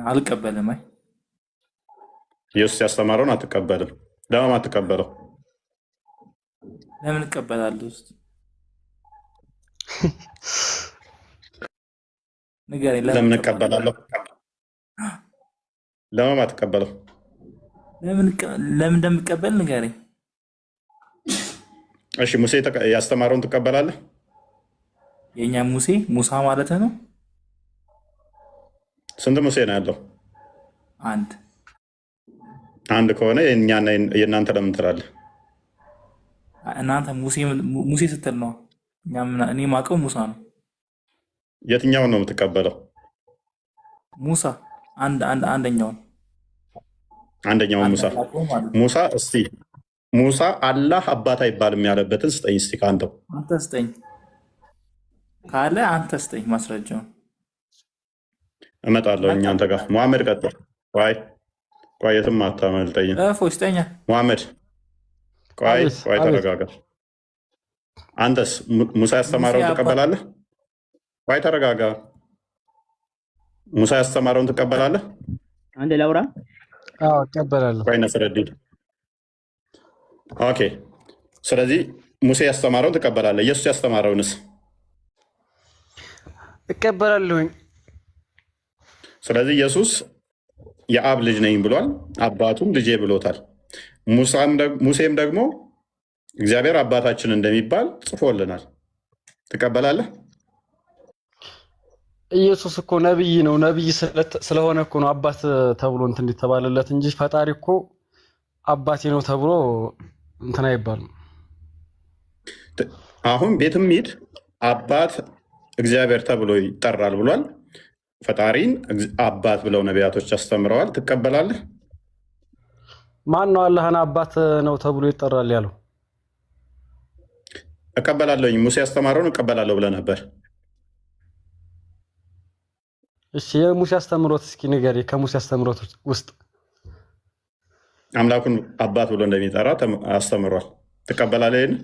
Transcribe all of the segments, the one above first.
አልቀበልም። አይ ኢየሱስ ያስተማረውን አትቀበልም። ለማን አትቀበለው? ለምን እቀበላለሁ? ውስጥ ንገረኝ። ለምን እቀበላለሁ? ለማን አትቀበለው? ለምን እንደምቀበል ንገረኝ። እሺ ሙሴ ያስተማረውን ትቀበላለህ? የእኛ ሙሳ ማለት ነው። ስንት ሙሴ ነው ያለው? አንድ አንድ ከሆነ የእኛና የእናንተ ለምን ትላለህ? እናንተ ሙሴ ስትል ነው። እኔ ማውቀው ሙሳ ነው። የትኛውን ነው የምትቀበለው? ሙሳ አንደኛውን ሙሳ እስቲ ሙሳ አላህ አባት አይባልም ያለበትን ስጠኝ እስቲ ከአንተው። አንተ ስጠኝ ካለ አንተ ስጠኝ ማስረጃውን። እመጣለሁ አንተ ጋር። መሐመድ ቀጥል። ቆይ የትም አታመልጠኝም። ስጠኛ መሐመድ። ቆይ ተረጋጋ። አንተስ ሙሳ ያስተማረውን ትቀበላለህ? ቆይ ተረጋጋ። ሙሳ ያስተማረውን ትቀበላለህ? አንድ ላውራ። እቀበላለሁ። ቆይ ነስረዲን። ኦኬ። ስለዚህ ሙሴ ያስተማረውን ትቀበላለህ። ኢየሱስ ያስተማረውንስ? እቀበላለሁኝ። ስለዚህ ኢየሱስ የአብ ልጅ ነኝ ብሏል፣ አባቱም ልጄ ብሎታል። ሙሴም ደግሞ እግዚአብሔር አባታችን እንደሚባል ጽፎልናል። ትቀበላለህ? ኢየሱስ እኮ ነብይ ነው። ነብይ ስለሆነ እኮ ነው አባት ተብሎ እንትን እንዲተባለለት እንጂ ፈጣሪ እኮ አባቴ ነው ተብሎ እንትን አይባልም። አሁን ቤትም ሂድ አባት እግዚአብሔር ተብሎ ይጠራል ብሏል። ፈጣሪን አባት ብለው ነቢያቶች አስተምረዋል። ትቀበላለህ? ማን ነው አላህን አባት ነው ተብሎ ይጠራል ያለው? እቀበላለሁኝ። ሙሴ ያስተማረውን እቀበላለሁ ብለህ ነበር። እሺ የሙሴ አስተምሮት እስኪ ንገሪ። ከሙሴ አስተምሮት ውስጥ አምላኩን አባት ብሎ እንደሚጠራ አስተምሯል። ትቀበላለህ? ይሄን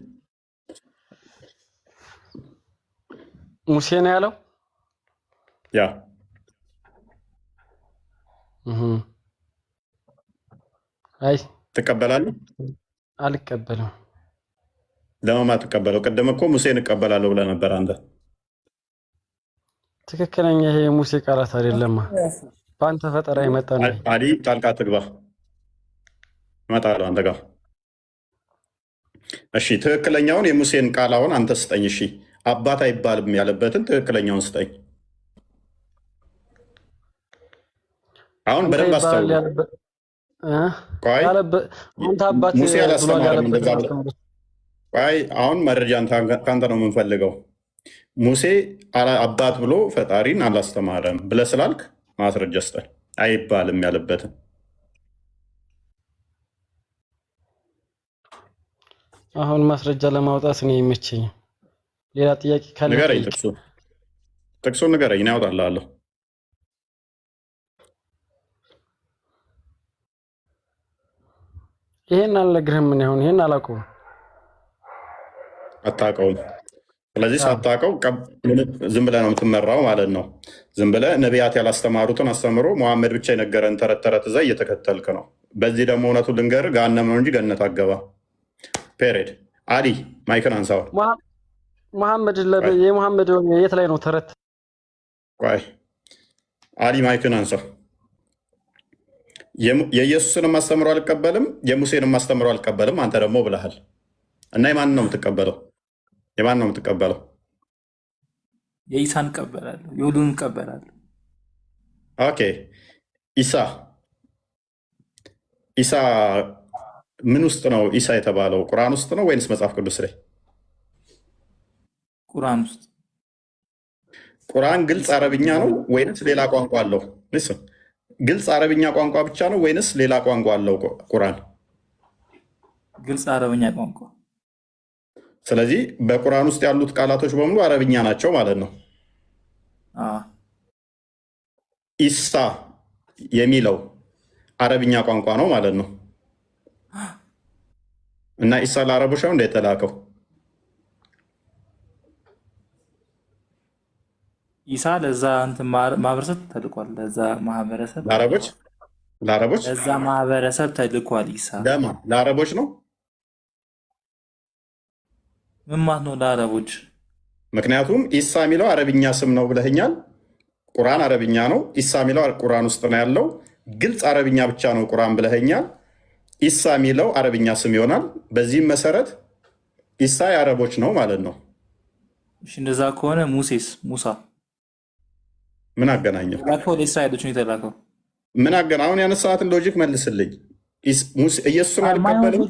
ሙሴ ነው ያለው? ያ አይ ትቀበላለህ? አልቀበልም። ለማን አትቀበለው? ቅድም እኮ ሙሴን እቀበላለሁ ብለህ ነበር አንተ። ትክክለኛ ይሄ የሙሴ ቃላት አይደለም። በአንተ ፈጠራ የመጣ ነው። አሊ ጣልቃ ትግባ። እመጣለሁ አንተ ጋር። እሺ ትክክለኛውን የሙሴን ቃል አሁን አንተ ስጠኝ። እሺ አባት አይባልም ያለበትን ትክክለኛውን ስጠኝ። አሁን በደንብ አስተውል። ሙሴ አላስተማረም እንደዛ ብለህ። ቆይ አሁን መረጃ ከአንተ ነው የምንፈልገው። ሙሴ አባት ብሎ ፈጣሪን አላስተማረም ብለህ ስላልክ ማስረጃ ስጠኝ። አይባልም ያለበትን አሁን ማስረጃ ለማውጣት ነው የሚመቸኝ። ሌላ ጥያቄ ካለ ንገረኝ። ጥቅሱን ንገረኝ፣ እኔ አውጣልሃለሁ። ይሄን አልነግርህም። ምን ይሁን ይሄን አላውቀውም። አታውቀውም። ስለዚህ ሳታውቀው ዝም ብለህ ነው የምትመራው ማለት ነው። ዝም ብለህ ነቢያት ያላስተማሩትን አስተምሮ መሐመድ ብቻ የነገረን ተረት ተረት እዛ እየተከተልክ ነው። በዚህ ደግሞ እውነቱን ልንገርህ ገሃነም ነው እንጂ ገነት አገባ። ፔሬድ። አሊ ማይክን አንሳው። መሐመድ የመሐመድ የት ላይ ነው ተረት? ቆይ አሊ ማይክን አንሳው። የኢየሱስንም አስተምሮ አልቀበልም፣ የሙሴንም አስተምሮ አልቀበልም አንተ ደግሞ ብለሃል። እና የማንን ነው የምትቀበለው? የማን ነው የምትቀበለው? የኢሳን እቀበላለሁ፣ የሁሉንም እቀበላለሁ። ኦኬ ኢሳ ምን ውስጥ ነው ኢሳ የተባለው? ቁርአን ውስጥ ነው ወይንስ መጽሐፍ ቅዱስ ላይ? ቁርአን ውስጥ። ቁርአን ግልጽ አረብኛ ነው ወይንስ ሌላ ቋንቋ አለው? ግልጽ አረብኛ ቋንቋ ብቻ ነው ወይንስ ሌላ ቋንቋ አለው ቁርአን? ግልጽ አረብኛ ቋንቋ። ስለዚህ በቁርአን ውስጥ ያሉት ቃላቶች በሙሉ አረብኛ ናቸው ማለት ነው። ኢሳ የሚለው አረብኛ ቋንቋ ነው ማለት ነው። እና ኢሳ ለአረቦች ነው እንደተላከው። ኢሳ ለዛ እንትን ማህበረሰብ ተልኳል። ለዛ ማህበረሰብ ለአረቦች ተልኳል። ለአረቦች ለዛ ማህበረሰብ ተልኳል ኢሳ። ለማ ለአረቦች ነው። ምን ማለት ነው ለአረቦች? ምክንያቱም ኢሳ የሚለው አረብኛ ስም ነው ብለህኛል። ቁርአን አረብኛ ነው። ኢሳ የሚለው ቁርአን ውስጥ ነው ያለው። ግልጽ አረብኛ ብቻ ነው ቁርአን ብለህኛል። ኢሳ የሚለው አረብኛ ስም ይሆናል። በዚህም መሰረት ኢሳ የአረቦች ነው ማለት ነው። እሺ እንደዛ ከሆነ ሙሴስ ሙሳ ምን አገናኘው? የተላከው ለእስራኤሎች ነው የተላከው። ምን አገና አሁን ያነሳትን ሎጂክ መልስልኝ። ኢየሱስን አልቀበልም።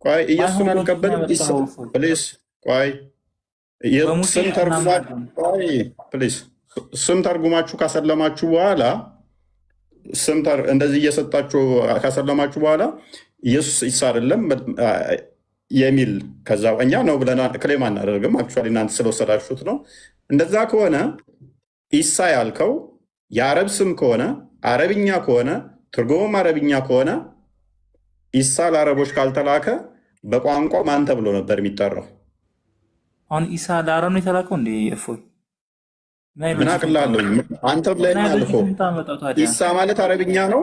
ቆይ ኢየሱስን አልቀበልም። ፕሊስ ቆይ ስም ተርጉማችሁ ካሰለማችሁ በኋላ እንደዚህ እየሰጣችሁ ካሰለማችሁ በኋላ ኢየሱስ ኢሳ አይደለም የሚል ከዛ እኛ ነው ብለን ክሌም አናደርግም። አክቹዋሊ እናንተ ስለወሰዳችሁት ነው። እንደዛ ከሆነ ኢሳ ያልከው የአረብ ስም ከሆነ አረብኛ ከሆነ ትርጉሙም አረብኛ ከሆነ ኢሳ ለአረቦች ካልተላከ በቋንቋ ማን ተብሎ ነበር የሚጠራው? አሁን ኢሳ ለአረብ ነው የተላከው እንዴ? እፎይ ምን አቅላለሁ? አንተ ብለህ ያልከው ኢሳ ማለት አረብኛ ነው፣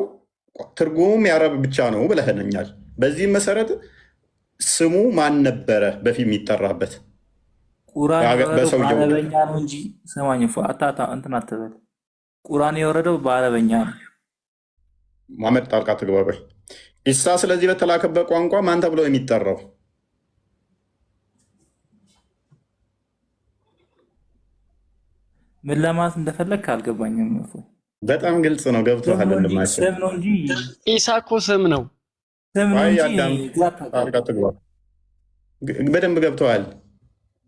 ትርጉሙም የአረብ ብቻ ነው ብለህነኛል። በዚህም መሰረት ስሙ ማን ነበረ በፊት የሚጠራበት? ቁርአን በአረበኛ ነው እንጂ ሰማኝ አታታ እንትን አትበል። ቁርአን የወረደው በአረበኛ ነው። ማመድ ጣልቃ ትግባባይ ኢሳ ስለዚህ በተላከበት ቋንቋ ማን ተብሎ የሚጠራው? ምን ለማለት እንደፈለግ አልገባኝም። በጣም ግልጽ ነው። ገብቶሃል? ስም ነው እንጂ ኢሳ እኮ ስም ነው። በደንብ ገብተዋል።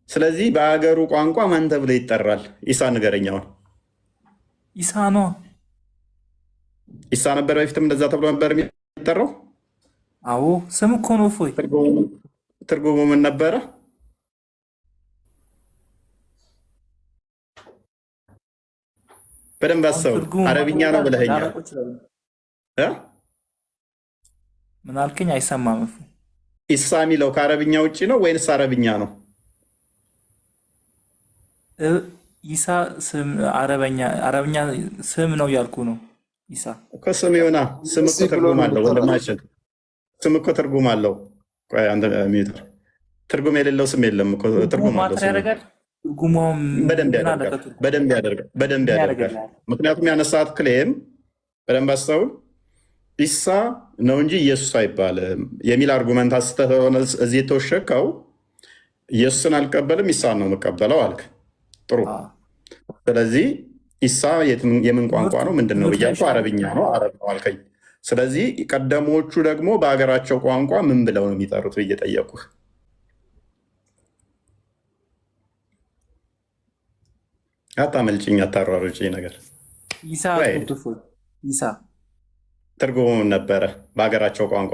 ስለዚህ በሀገሩ ቋንቋ ማን ተብሎ ይጠራል? ኢሳ ንገረኛውን። ኢሳ ነው። ኢሳ ነበር በፊትም እንደዛ ተብሎ ነበር የሚጠራው። አዎ ስም እኮ ነው። ፎይ ትርጉሙ ምን ነበረ? በደንብ አሰው። አረብኛ ነው ብለኸኛል። ምን አልከኝ? አይሰማም። ኢሳ የሚለው ከአረብኛ ውጭ ነው ወይንስ አረብኛ ነው? ኢሳ ስም አረብኛ ስም ነው ያልኩ ነው። ኢሳ እኮ ስም ይሆና። ስም እኮ ትርጉም አለው ወንድማችን። ስም እኮ ትርጉም አለው። ትርጉም የሌለው ስም የለም እኮ። ትርጉም አለው። በደንብ ያደርጋል። ምክንያቱም ያነሳት ክሌም በደንብ አስተውል። ኢሳ ነው እንጂ ኢየሱስ አይባልም የሚል አርጉመንት አስተህ ሆነ እዚህ የተወሸከው። ኢየሱስን አልቀበልም ኢሳን ነው የምቀበለው አልክ። ጥሩ። ስለዚህ ኢሳ የምን ቋንቋ ነው ምንድን ነው ብያልኩ አረብኛ ነው አልከኝ። ስለዚህ ቀደሞቹ ደግሞ በሀገራቸው ቋንቋ ምን ብለው ነው የሚጠሩት ብዬ ጠየቁህ። አታመልጭኝ፣ አታሯሩጭኝ ነገር። ኢሳ ትርጉሙ ምን ነበረ በሀገራቸው ቋንቋ?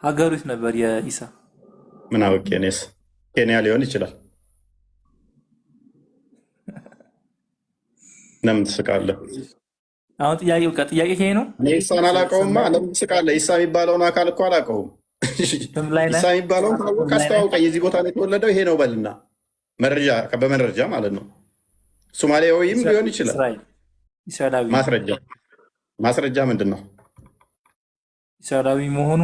ሀገሪቱ ነበር የኢሳ። ምን አውቄ እኔስ፣ ኬንያ ሊሆን ይችላል። ለምን ትስቃለህ? አሁን ጥያቄ ይሄ ነው። እኔ ኢሳን አላውቀውማ። ለምን ትስቃለህ? ኢሳ የሚባለውን አካል እኮ አላውቀውም። ኢሳ የሚባለውን ካወቅህ አስተዋውቀኝ። የዚህ ቦታ ነው የተወለደው ይሄ ነው በልና መረጃ፣ በመረጃ ማለት ነው። ሶማሌያዊም ሊሆን ይችላል። ማስረጃ ምንድን ነው? እስራኤላዊ መሆኑ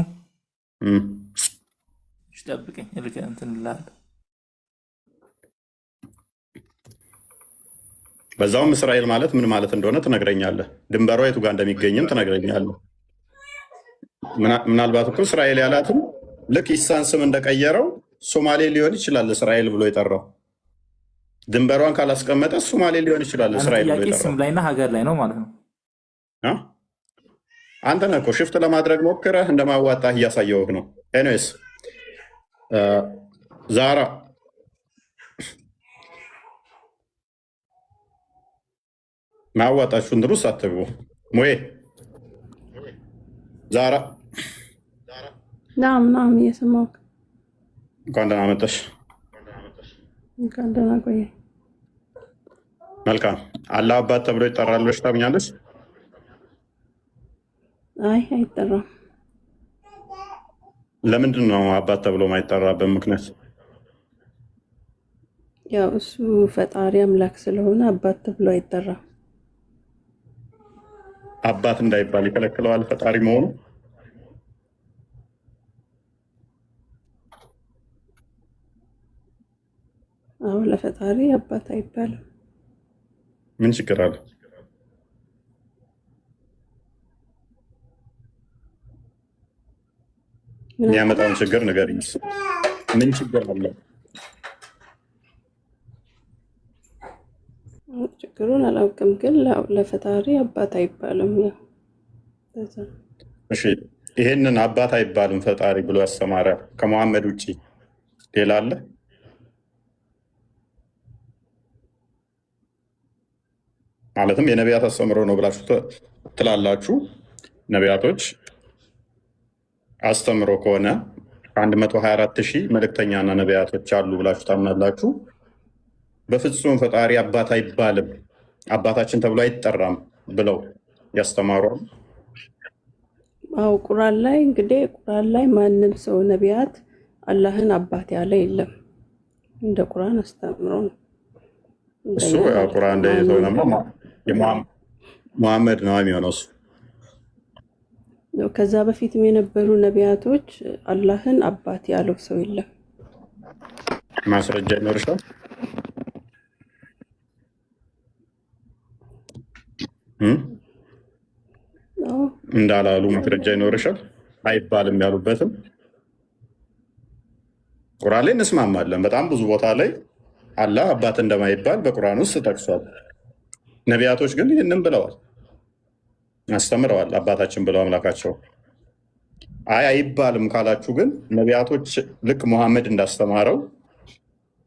ጠብቀኝ፣ እንትን እልሃለሁ። በዛውም እስራኤል ማለት ምን ማለት እንደሆነ ትነግረኛለህ። ድንበሯ የቱ ጋር እንደሚገኝም ትነግረኛለህ። ምናልባት እኮ እስራኤል ያላትም ልክ ኢሳን ስም እንደቀየረው ሶማሌ ሊሆን ይችላል እስራኤል ብሎ የጠራው። ድንበሯን ካላስቀመጠ ሶማሌ ሊሆን ይችላል እስራኤል ብሎ የጠራው። ስም ላይና ሀገር ላይ ነው ማለት ነው። አንተ ነህ እኮ ሽፍት ለማድረግ ሞክረህ እንደማዋጣህ እያሳየውህ ነው። ኤኒዌይስ ዛራ ማዋጣችሁን ድሩስ አትግቡ። ሞዬ ዛራ ናም እየሰማሁህ። እንኳን ደህና መጣሽ። እንኳን ደህና ቆየህ። መልካም። አላህ አባት ተብሎ ይጠራል ብለሽ ታምኛለሽ? አይ አይጠራም። ለምንድን ነው አባት ተብሎ ማይጠራበት ምክንያት? ያው እሱ ፈጣሪ አምላክ ስለሆነ አባት ተብሎ አይጠራም። አባት እንዳይባል ይከለክለዋል ፈጣሪ መሆኑ። አዎ ለፈጣሪ አባት አይባልም። ምን ችግር አለ? የሚያመጣውን ችግር ንገሪኝ። ምን ችግር አለ? ችግሩን አላውቅም፣ ግን ለፈጣሪ አባት አይባልም። ያው እሺ፣ ይሄንን አባት አይባልም ፈጣሪ ብሎ ያስተማረ ከመሐመድ ውጭ ሌላ አለ? ማለትም የነቢያት አስተምሮ ነው ብላችሁ ትላላችሁ። ነቢያቶች አስተምሮ ከሆነ 124,000 መልእክተኛና ነቢያቶች አሉ ብላችሁ ታምናላችሁ። በፍጹም ፈጣሪ አባት አይባልም፣ አባታችን ተብሎ አይጠራም ብለው ያስተማሩ። አው ቁርአን ላይ እንግዲህ ቁርአን ላይ ማንም ሰው ነቢያት አላህን አባት ያለ የለም። እንደ ቁርአን አስተምሮ ነው። እሱ ቁርአን ላይ ሰው ነው ሙሐመድ ነው የሚሆነው እሱ። ከዛ በፊትም የነበሩ ነቢያቶች አላህን አባት ያለው ሰው የለም። ማስረጃ ይኖርሻል? እንዳላሉ ማስረጃ ይኖርሻል? አይባልም ያሉበትም ቁርአን ላይ እንስማማለን። በጣም ብዙ ቦታ ላይ አላህ አባት እንደማይባል በቁርአን ውስጥ ጠቅሷል። ነቢያቶች ግን ይህንን ብለዋል፣ አስተምረዋል። አባታችን ብለው አምላካቸው አይባልም ካላችሁ ግን ነቢያቶች ልክ ሙሐመድ እንዳስተማረው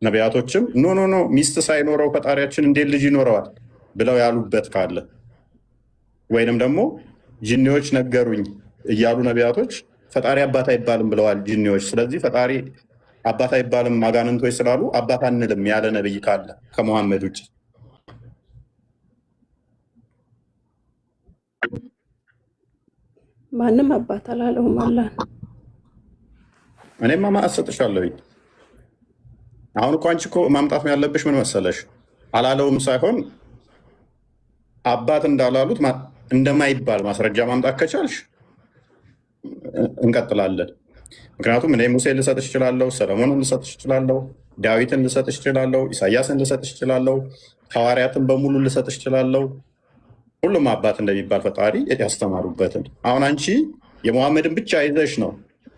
ነቢያቶችም ኖ ሚስት ሳይኖረው ፈጣሪያችን እንዴት ልጅ ይኖረዋል ብለው ያሉበት ካለ ወይንም ደግሞ ጅኒዎች ነገሩኝ እያሉ ነቢያቶች ፈጣሪ አባት አይባልም ብለዋል ጅኒዎች። ስለዚህ ፈጣሪ አባት አይባልም አጋንንቶች ስላሉ አባት አንልም ያለ ነብይ ካለ ከሙሐመድ ውጭ ማንም አባት አላለውም አላህ። እኔማ ማሰጥሻለሁ። አሁን እኮ አንቺ እኮ ማምጣት ያለብሽ ምን መሰለሽ፣ አላለውም ሳይሆን አባት እንዳላሉት እንደማይባል ማስረጃ ማምጣት ከቻልሽ እንቀጥላለን። ምክንያቱም እኔ ሙሴን ልሰጥሽ እችላለሁ፣ ሰለሞንን ልሰጥሽ እችላለሁ፣ ዳዊትን ልሰጥሽ እችላለሁ፣ ኢሳያስን ልሰጥሽ እችላለሁ፣ ሐዋርያትን በሙሉ ልሰጥሽ እችላለሁ። ሁሉም አባት እንደሚባል ፈጣሪ ያስተማሩበትን። አሁን አንቺ የሙሐመድን ብቻ ይዘሽ ነው።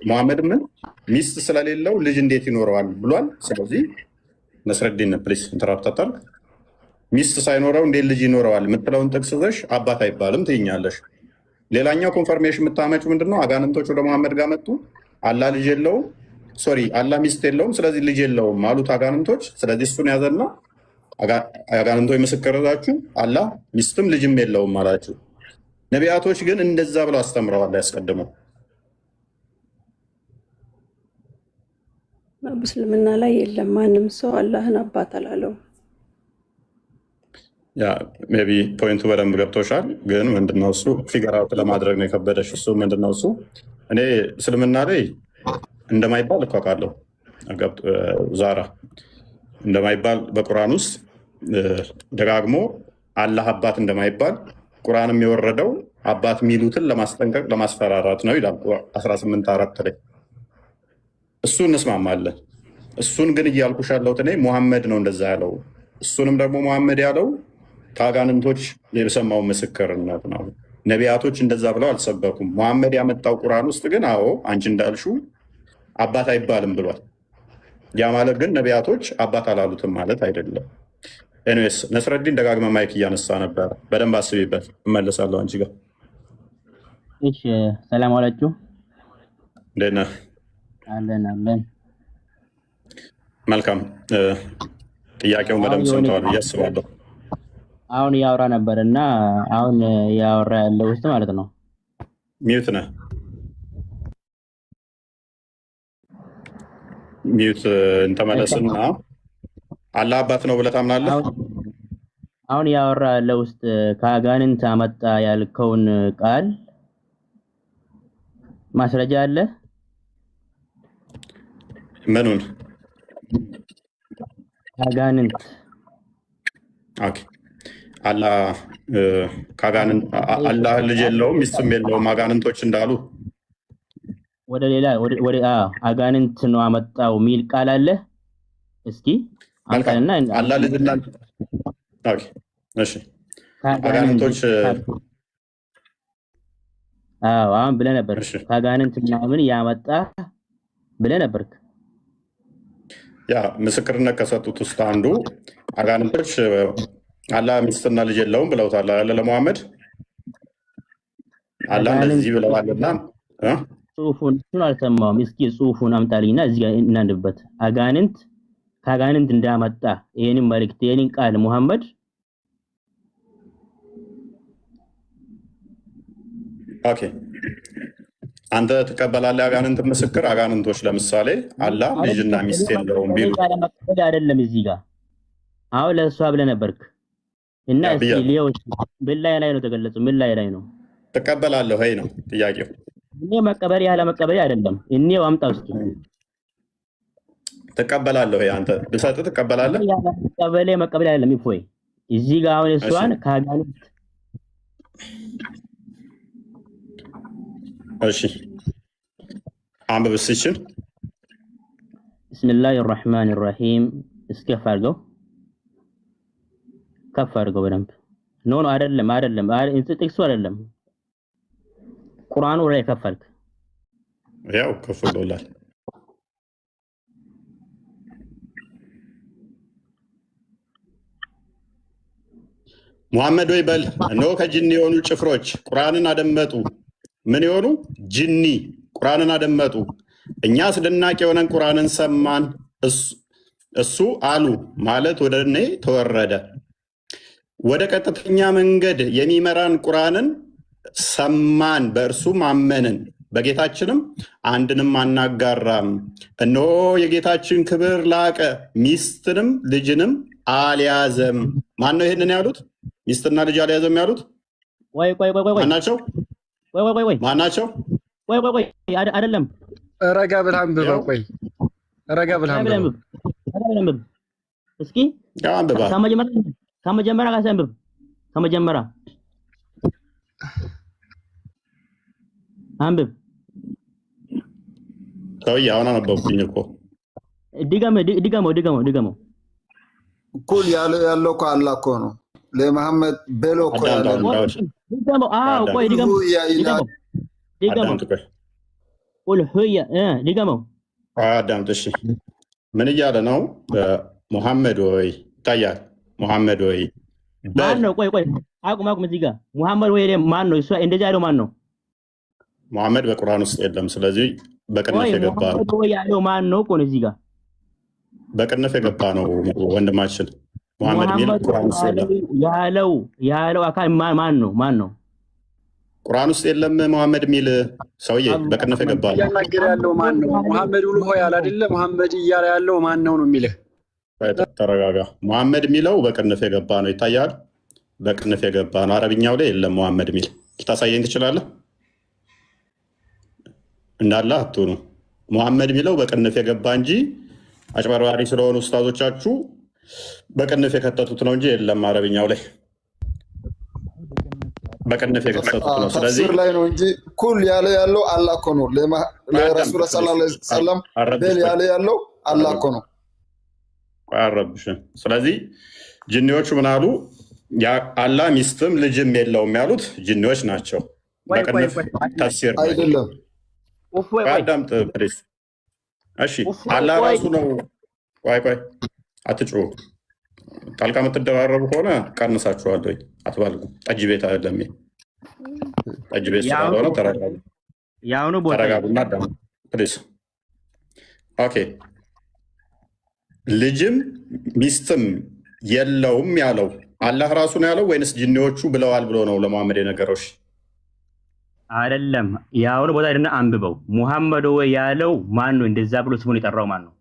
ሙሐመድ ምን ሚስት ስለሌለው ልጅ እንዴት ይኖረዋል ብሏል። ስለዚህ ነስረዲን ፕሊስ ኢንተራፕት አታርግ። ሚስት ሳይኖረው እንዴት ልጅ ይኖረዋል የምትለውን ጥቅስ ይዘሽ አባት አይባልም ትይኛለሽ። ሌላኛው ኮንፈርሜሽን የምታመጩ ምንድነው? አጋንንቶች ወደ ሙሐመድ ጋር መጡ። አላህ ልጅ የለውም፣ ሶሪ አላህ ሚስት የለውም፣ ስለዚህ ልጅ የለውም አሉት አጋንንቶች። ስለዚህ እሱን ያዘና አጋንንቶች ምስክር ይዛችሁ አላህ ሚስትም ልጅም የለውም አላችሁ። ነቢያቶች ግን እንደዛ ብለው አስተምረዋል ያስቀድመው። በእስልምና ላይ የለም፣ ማንም ሰው አላህን አባት አላለውም። ያ ሜይ ቢ ፖይንቱ በደንብ ገብቶሻል። ግን ምንድነው እሱ ፊገር አውት ለማድረግ ነው የከበደሽ። እሱ ምንድነው እሱ እኔ እስልምና ላይ እንደማይባል እኮ አውቃለሁ። ዛራ እንደማይባል በቁርአን ውስጥ ደጋግሞ አላህ አባት እንደማይባል ቁርአንም የወረደው አባት የሚሉትን ለማስጠንቀቅ ለማስፈራራት ነው ይላል 18:4 ላይ። እሱ እንስማማለን። እሱን ግን እያልኩሽ ያለሁት እኔ ሙሐመድ ነው እንደዛ ያለው። እሱንም ደግሞ ሙሐመድ ያለው ከአጋንንቶች የሰማው ምስክርነት ነው። ነቢያቶች እንደዛ ብለው አልሰበኩም። ሙሐመድ ያመጣው ቁርአን ውስጥ ግን አዎ አንቺ እንዳልሽው አባት አይባልም ብሏል። ያ ማለት ግን ነቢያቶች አባት አላሉትም ማለት አይደለም። ኤኒዌይስ ነስረዲን ደጋግመ ማይክ እያነሳ ነበረ። በደንብ አስቢበት። እመለሳለሁ አንቺ ጋር። እሺ ሰላም አላችሁ። እንዴት ነህ? አለን አለን። መልካም። ጥያቄውን በደንብ ሰምተዋል ብዬ አስባለሁ። አሁን እያወራ ነበር እና አሁን እያወራ ያለው ውስጥ ማለት ነው። ሚዩት ነህ? ሚዩት እንተመለስና አላህ አባት ነው ብለህ ታምናለህ? አሁን እያወራ ያለው ውስጥ ከአጋንንት አመጣ ያልከውን ቃል ማስረጃ አለ? ምኑን? አጋንንት ኦኬ አላህ ካጋንንት አላህ ልጅ የለውም ሚስትም የለውም አጋንንቶች እንዳሉ ወደ ሌላ ወደ አጋንንት ነው አመጣው ሚል ቃል አለ። እስኪ አንተና አላህ ልጅና ኦኬ እሺ አጋንንቶች አሁን ብለህ ነበር ካጋንንት ምናምን ያመጣ ብለህ ነበርክ። ያ ምስክርነት ከሰጡት ውስጥ አንዱ አጋንንቶች አላህ ሚስትና ልጅ የለውም ብለውታል አይደል? ለሙሐመድ አላህ እንደዚህ ብለዋልና ጽሁፉን አልሰማሁም። እስኪ ጽሁፉን አምጣልኝና እዚህ ጋር እናንብበት። አጋንንት ካጋንንት እንዳመጣ ይሄንን መልእክት ይሄንን ቃል ሙሐመድ ኦኬ አንተ ትቀበላለህ? አጋንንት ምስክር አጋንንቶች ለምሳሌ አላህ ልጅና ሚስት የለውም ቢሉ አይደለም እዚህ ጋር አሁን ለሷ ብለህ ነበርክ እና እስኪ ሊዮች በላይ ላይ ነው ተገለጸው። ምን ላይ ነው ትቀበላለህ ወይ ነው ጥያቄው? እኔ መቀበል ያለ መቀበል አይደለም። እኔው አምጣው እስኪ ትቀበላለህ ወይ አንተ ብሰጥ ትቀበላለህ? መቀበል አይደለም ይፎይ እዚህ ጋር አሁን እሷን ካጋንንት እሺ አንብብ እስኪ ቢስሚላሂ الرحمن الرحيم እስከፍ አድርገው በደንብ ኖ አይደለም ጥቅሱ አይደለም ቁርአኑ ላይ ከፈልክ ያው ከፍሎላል። ሙሐመድ ወይ በል እነሆ ከጅኒ የሆኑ ጭፍሮች ቁርአንን አደመጡ። ምን የሆኑ ጅኒ ቁርአንን አደመጡ። እኛ አስደናቂ የሆነን ቁርአንን ሰማን። እሱ አሉ ማለት ወደ እኔ ተወረደ። ወደ ቀጥተኛ መንገድ የሚመራን ቁርአንን ሰማን፣ በእርሱም አመንን፣ በጌታችንም አንድንም አናጋራም። እነሆ የጌታችን ክብር ላቀ፣ ሚስትንም ልጅንም አልያዘም። ማን ነው ይሄንን ያሉት? ሚስትና ልጅ አልያዘም ያሉት ማናቸው? ማናቸው? አይደለም። ረጋ ብለህ አንብበው። ቆይ ረጋ ብለህ አንብበው እስኪ። ከመጀመሪያ ጋር አንብብ። ከመጀመሪያ አንብብ። ሰውዬ አሁን አነበብኩኝ እኮ። ድገመው። እኩል ያለው እኮ አላህ እኮ ነው። ለመሐመድ በሎ እኮ ያለው ድገመው። ቆይ ድገመው። ቁል ሁያ ድገመው። አዳምጥ እሺ። ምን እያለ ነው? ሙሐመድ ወይ ይታያል። ሙሐመድ ወይ ማን ነው? ቆይ አቁም። እዚህ ጋር ሙሐመድ ወይ ማን ነው? እሱ እንደዚህ ያለው ማን ነው? ሙሐመድ በቁርአን ውስጥ የለም። ስለዚህ በቅንፍ የገባ ነው። ሙሐመድ ወይ ያለው ማን ነው? ቆይ እዚህ ጋር በቅንፍ የገባ ነው ወንድማችን። ሙሐመድ ሚል ቁርአን ውስጥ የለም። ያለው አካል ማን ነው? ቁርአን ውስጥ የለም። ሙሐመድ ሚል ሰውዬ በቅንፍ የገባ ነው። እያናገረ ያለው ማን ነው? ሙሐመድ ብሎ ሆይ አይደለ? ሙሐመድ እያለ ያለው ማን ነው የሚልህ? ተረጋጋ። ሙሐመድ ሚለው በቅንፍ የገባ ነው። ይታያል። በቅንፍ የገባ ነው። አረብኛው ላይ የለም ሙሐመድ ሚል። ልታሳየኝ ትችላለህ? እንዳለ አትሆኑ። ሙሐመድ ሚለው በቅንፍ የገባ እንጂ አጭበርባሪ ስለሆኑ ኡስታዞቻችሁ በቅንፍ የከተቱት ነው እንጂ የለም አረብኛው ላይ በቅንፍ የከተቱት ነው። ስለዚህ ተፍሲር ላይ ነው እንጂ ኩል ያለው አላህ እኮ ነው። ለረሱል ሰለላሁ ዐለይሂ ወሰለም በል ያለው አላህ እኮ ነው። አረብሽን። ስለዚህ ጅኒዎቹ ምን አሉ? አላህ ሚስትም ልጅም የለውም ያሉት ጅኒዎች ናቸው። በቅንፍ ተፍሲር አይደለም። አዳምጥ ፕሊዝ። እሺ አላህ ራሱ ነው። ቆይ አትጩሁ። ጣልቃ የምትደራረቡ ከሆነ ቀንሳችኋለሁ። አትባልጉ። ጠጅ ቤት አይደለም። ጠጅ ቤት ስላልሆነ ተረጋጉና አዳምጡ ፕሊዝ። ኦኬ ልጅም ሚስትም የለውም ያለው አላህ ራሱ ነው ያለው ወይንስ ጅኒዎቹ ብለዋል ብሎ ነው ለሙሐመድ የነገረው? አይደለም። ያውን ቦታ አይደለም። አንብበው። ሙሐመድ ወይ ያለው ማን ነው? እንደዛ ብሎ ስሙን የጠራው ማን ነው?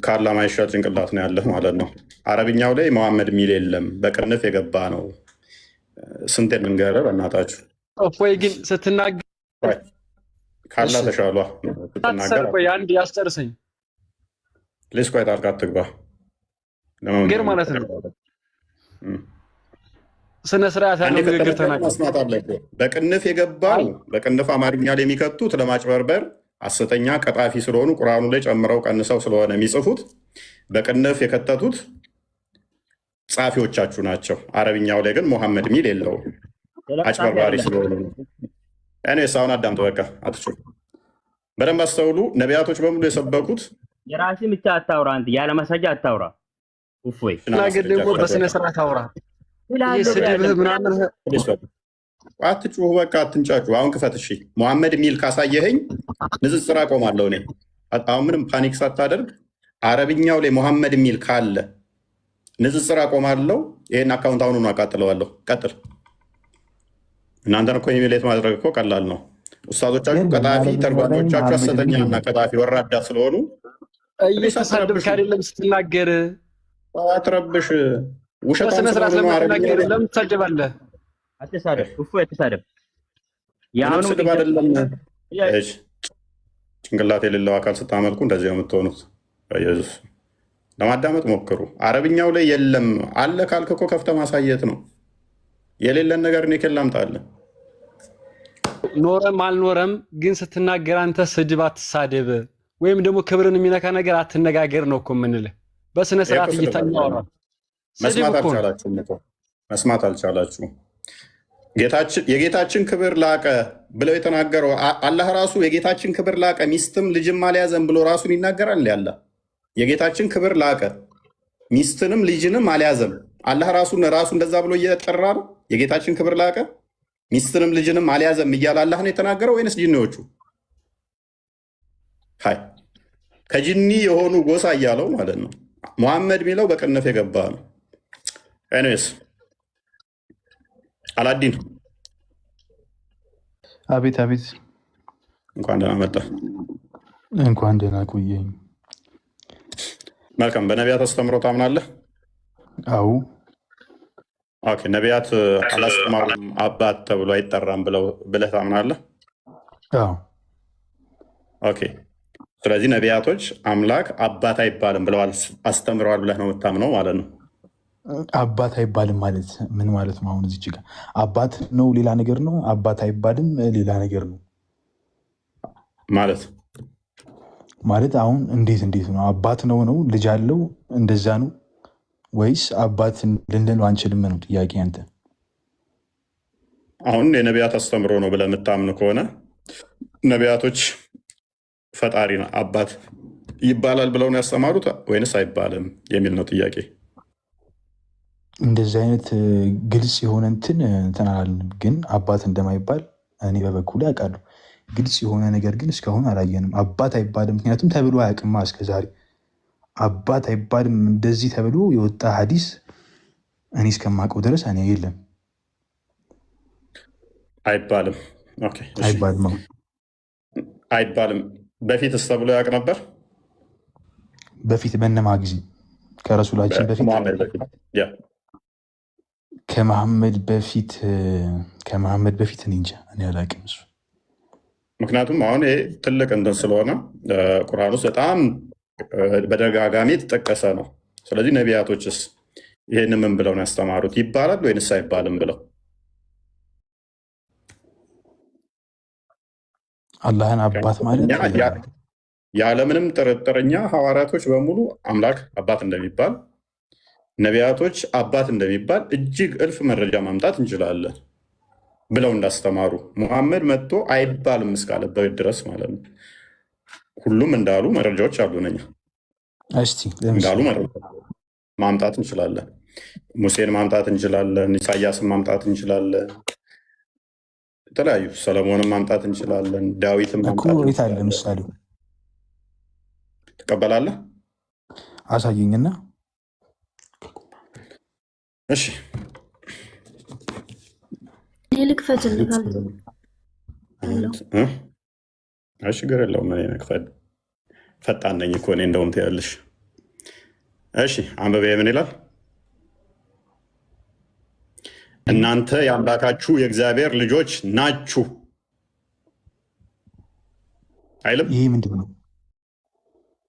ካላ ማይሻ ጭንቅላት ነው ያለህ ማለት ነው። አረብኛው ላይ ሙሐመድ ሚል የለም፣ በቅንፍ የገባ ነው። ስንት ልንገርህ በእናታችሁ። ወይ ግን ስትናገር ካላ ተሻሏ ስትናገር አንድ ያስጨርሰኝ። ፕሊስ ቆይ ጣልቃ አትግባ። ግን ማለት ነው ስነ ስርዓት ያለው ንግግር ተናገር። መስማት አለብህ። በቅንፍ የገባው በቅንፍ አማርኛ ላይ የሚከቱት ለማጭበርበር ሐሰተኛ ቀጣፊ ስለሆኑ ቁርአኑ ላይ ጨምረው ቀንሰው ስለሆነ የሚጽፉት በቅንፍ የከተቱት ጻፊዎቻችሁ ናቸው። አረብኛው ላይ ግን ሙሐመድ ሚል የለውም። አጭበርባሪ ስለሆኑ እኔስ አሁን አዳምጥ፣ በቃ አትችሉ። በደንብ አስተውሉ። ነቢያቶች በሙሉ የሰበኩት የራስህ ብቻ አታውራ፣ አንተ ያለ ማስረጃ አታውራ። እፎይ ናገር ደግሞ በስነ ስርዓት አውራ። ይስድብህ ምናምን አትጩሁ፣ በቃ አትንጫጩ። አሁን ክፈት። እሺ ሙሐመድ ሚል ካሳየኸኝ ንጽጽር አቆማለሁ እኔ። አሁን ምንም ፓኒክ ሳታደርግ አረብኛው ላይ ሙሐመድ ሚል ካለ ንጽጽር አቆማለሁ። ይሄን አካውንት አሁኑን አቃጥለዋለሁ። ቀጥል። እናንተን እኮ ኢሚሌት ማድረግ እኮ ቀላል ነው። ኡስታዞቻችሁ ቀጣፊ፣ ተርጓሚዎቻችሁ ሐሰተኛና ቀጣፊ ወራዳ ስለሆኑ እየተሳደብክ አይደለም ስትናገር። አትረብሽ። ውሸት በስነ ስርዓት ለምትናገር ለምን ትሳደባለህ? አትሳደብ፣ እፎይ አትሳደብ። ያሁኑ ስድብ አይደለም። እሺ ጭንቅላት የሌለው አካል ስታመልኩ እንደዚህ ነው የምትሆኑት። ኢየሱስ ለማዳመጥ ሞክሩ። አረብኛው ላይ የለም አለ ካልክ እኮ ከፍተህ ማሳየት ነው። የሌለን ነገር እኔ ከየት ላምጣልህ? ኖረም አልኖረም ግን ስትናገር አንተ ስድብ አትሳደብ፣ ወይም ደግሞ ክብርን የሚነካ ነገር አትነጋገር ነው እኮ የምንልህ። በስነ ስርዓት እየታወራ መስማት አልቻላችሁ። የጌታችን ክብር ላቀ ብለው የተናገረው አላህ ራሱ የጌታችን ክብር ላቀ ሚስትም ልጅም አልያዘም ብሎ ራሱን ይናገራል። ያለ የጌታችን ክብር ላቀ ሚስትንም ልጅንም አልያዘም። አላህ ራሱ እንደዛ ብሎ እየጠራ ነው። የጌታችን ክብር ላቀ ሚስትንም ልጅንም አልያዘም እያለ አላህ ነው የተናገረው ወይንስ ጅኒዎቹ? ሀይ ከጅኒ የሆኑ ጎሳ እያለው ማለት ነው። ሙሐመድ የሚለው በቅንፍ የገባ ነው። ኤኒዌይስ አላዲን አቤት አቤት፣ እንኳን ደህና መጣ። እንኳን ደህና ቆየኝ። መልካም። በነቢያት አስተምሮ ታምናለህ? አዎ። ኦኬ። ነቢያት አላስተማሩም አባት ተብሎ አይጠራም ብለህ ታምናለህ? አዎ። ኦኬ። ስለዚህ ነቢያቶች አምላክ አባት አይባልም ብለዋል አስተምረዋል ብለህ ነው የምታምነው ማለት ነው? አባት አይባልም ማለት ምን ማለት ነው? አሁን እዚች ጋር አባት ነው ሌላ ነገር ነው፣ አባት አይባልም ሌላ ነገር ነው ማለት አሁን እንዴት ነው? አባት ነው ልጅ አለው እንደዛ ነው ወይስ አባት ልንለው አንችልም ነው ጥያቄ አንተ? አሁን የነቢያት አስተምሮ ነው ብለህ የምታምን ከሆነ ነቢያቶች ፈጣሪ አባት ይባላል ብለው ነው ያስተማሩት ወይንስ አይባልም የሚል ነው ጥያቄ። እንደዚህ አይነት ግልጽ የሆነ እንትን አላልንም፣ ግን አባት እንደማይባል እኔ በበኩሌ አውቃለሁ። ግልጽ የሆነ ነገር ግን እስካሁን አላየንም። አባት አይባልም ምክንያቱም ተብሎ አያውቅማ እስከዛሬ። አባት አይባልም እንደዚህ ተብሎ የወጣ ሐዲስ እኔ እስከማውቀው ድረስ እኔ የለም። አይባልም አይባልም። በፊትስ ተብሎ ያውቅ ነበር? በፊት በነማ ጊዜ? ከረሱላችን በፊት ከመሐመድ በፊት እኔ እንጃ፣ እኔ አላውቅም እሱ። ምክንያቱም አሁን ይሄ ትልቅ እንትን ስለሆነ ቁርአን ውስጥ በጣም በደጋጋሚ የተጠቀሰ ነው። ስለዚህ ነቢያቶችስ ይህን ምን ብለው ነው ያስተማሩት? ይባላል ወይንስ አይባልም ብለው? አላህን አባት ማለት ያለምንም ጥርጥር እኛ ሐዋርያቶች በሙሉ አምላክ አባት እንደሚባል፣ ነቢያቶች አባት እንደሚባል እጅግ እልፍ መረጃ ማምጣት እንችላለን ብለው እንዳስተማሩ ሙሐመድ መጥቶ አይባልም እስካለበት ድረስ ማለት ነው። ሁሉም እንዳሉ መረጃዎች አሉ። ነኛ እንዳሉ ማምጣት እንችላለን። ሙሴን ማምጣት እንችላለን። ኢሳያስን ማምጣት እንችላለን። የተለያዩ ሰለሞንን ማምጣት እንችላለን። ዳዊትን ማምጣት አለ። ምሳሌ ትቀበላለህ? አሳየኝና። እሺ ችግር የለውም። ፈጣን ነኝ እኮ እኔ እንደውም ትያለሽ። እሺ አንበቤ ምን ይላል? እናንተ የአምላካችሁ የእግዚአብሔር ልጆች ናችሁ አይልም? ይህ ምንድን ነው?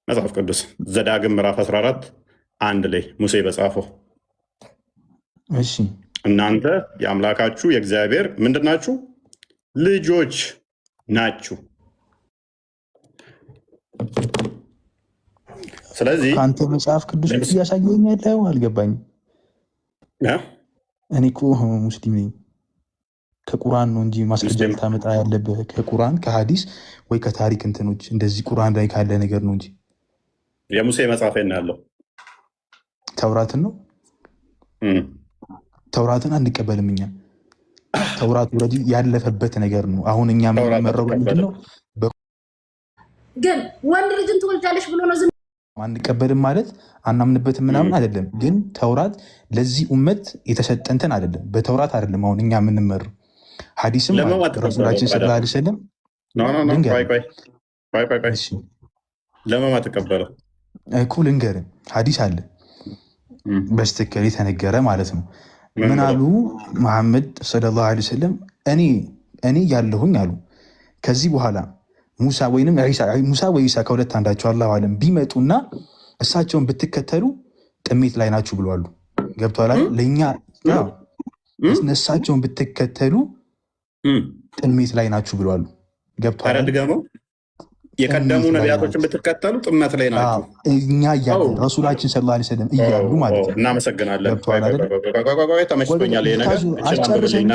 መጽሐፍ ቅዱስ ዘዳግም ምዕራፍ 14 1 ላይ ሙሴ በጻፈው እሺ እናንተ የአምላካችሁ የእግዚአብሔር ምንድናችሁ? ልጆች ናችሁ። ስለዚህ ከአንተ መጽሐፍ ቅዱስ እያሳየኝ ያለው አልገባኝም። እኔ እኮ ሙስሊም ነኝ። ከቁርአን ነው እንጂ ማስረጃ ልታመጣ ያለብህ ከቁርአን ከሐዲስ ወይ ከታሪክ እንትኖች እንደዚህ ቁርአን ላይ ካለ ነገር ነው እንጂ የሙሴ መጽሐፍ ያለው ተውራትን ነው። ተውራትን አንቀበልም እኛ። ተውራት ወረዲ ያለፈበት ነገር ነው። አሁን እኛ የምንመረው ምንድነው? ግን ወንድ ልጅን ትወልጃለሽ ብሎ ነው ዝም አንቀበልም ማለት አናምንበትም ምናምን አይደለም። ግን ተውራት ለዚህ ኡመት የተሰጠ እንትን አይደለም። በተውራት አይደለም አሁን እኛ የምንመረው። ሐዲስም ረሱላችን ሰለላሁ ዐለይሂ ወሰለም ለማማ ተቀበለው እኮ ልንገርህ፣ ሐዲስ አለ በስትክክል የተነገረ ማለት ነው። ምን አሉ መሐመድ ሰለላሁ ዐለይሂ ወሰለም እኔ ያለሁኝ አሉ ከዚህ በኋላ ሙሳ ወይንም ሙሳ ወይ ኢሳ ከሁለት አንዳቸው አላሁ አለም ቢመጡና እሳቸውን ብትከተሉ ጥሜት ላይ ናችሁ ብለዋሉ። ገብቷል አይደል? ለእኛ እሳቸውን ብትከተሉ ጥሜት ላይ ናችሁ ብለዋሉ። ገብቷል አይደል? የቀደሙ ነቢያቶችን ብትከተሉ ጥመት ላይ ናችሁ እኛ እያሉ ረሱላችን ሰለላሁ ዐለይሂ ወሰለም እያሉ ማለት ነው። እናመሰግናለን። ተመችቶኛል ይሄ ነገር። አስጨርሰኛ።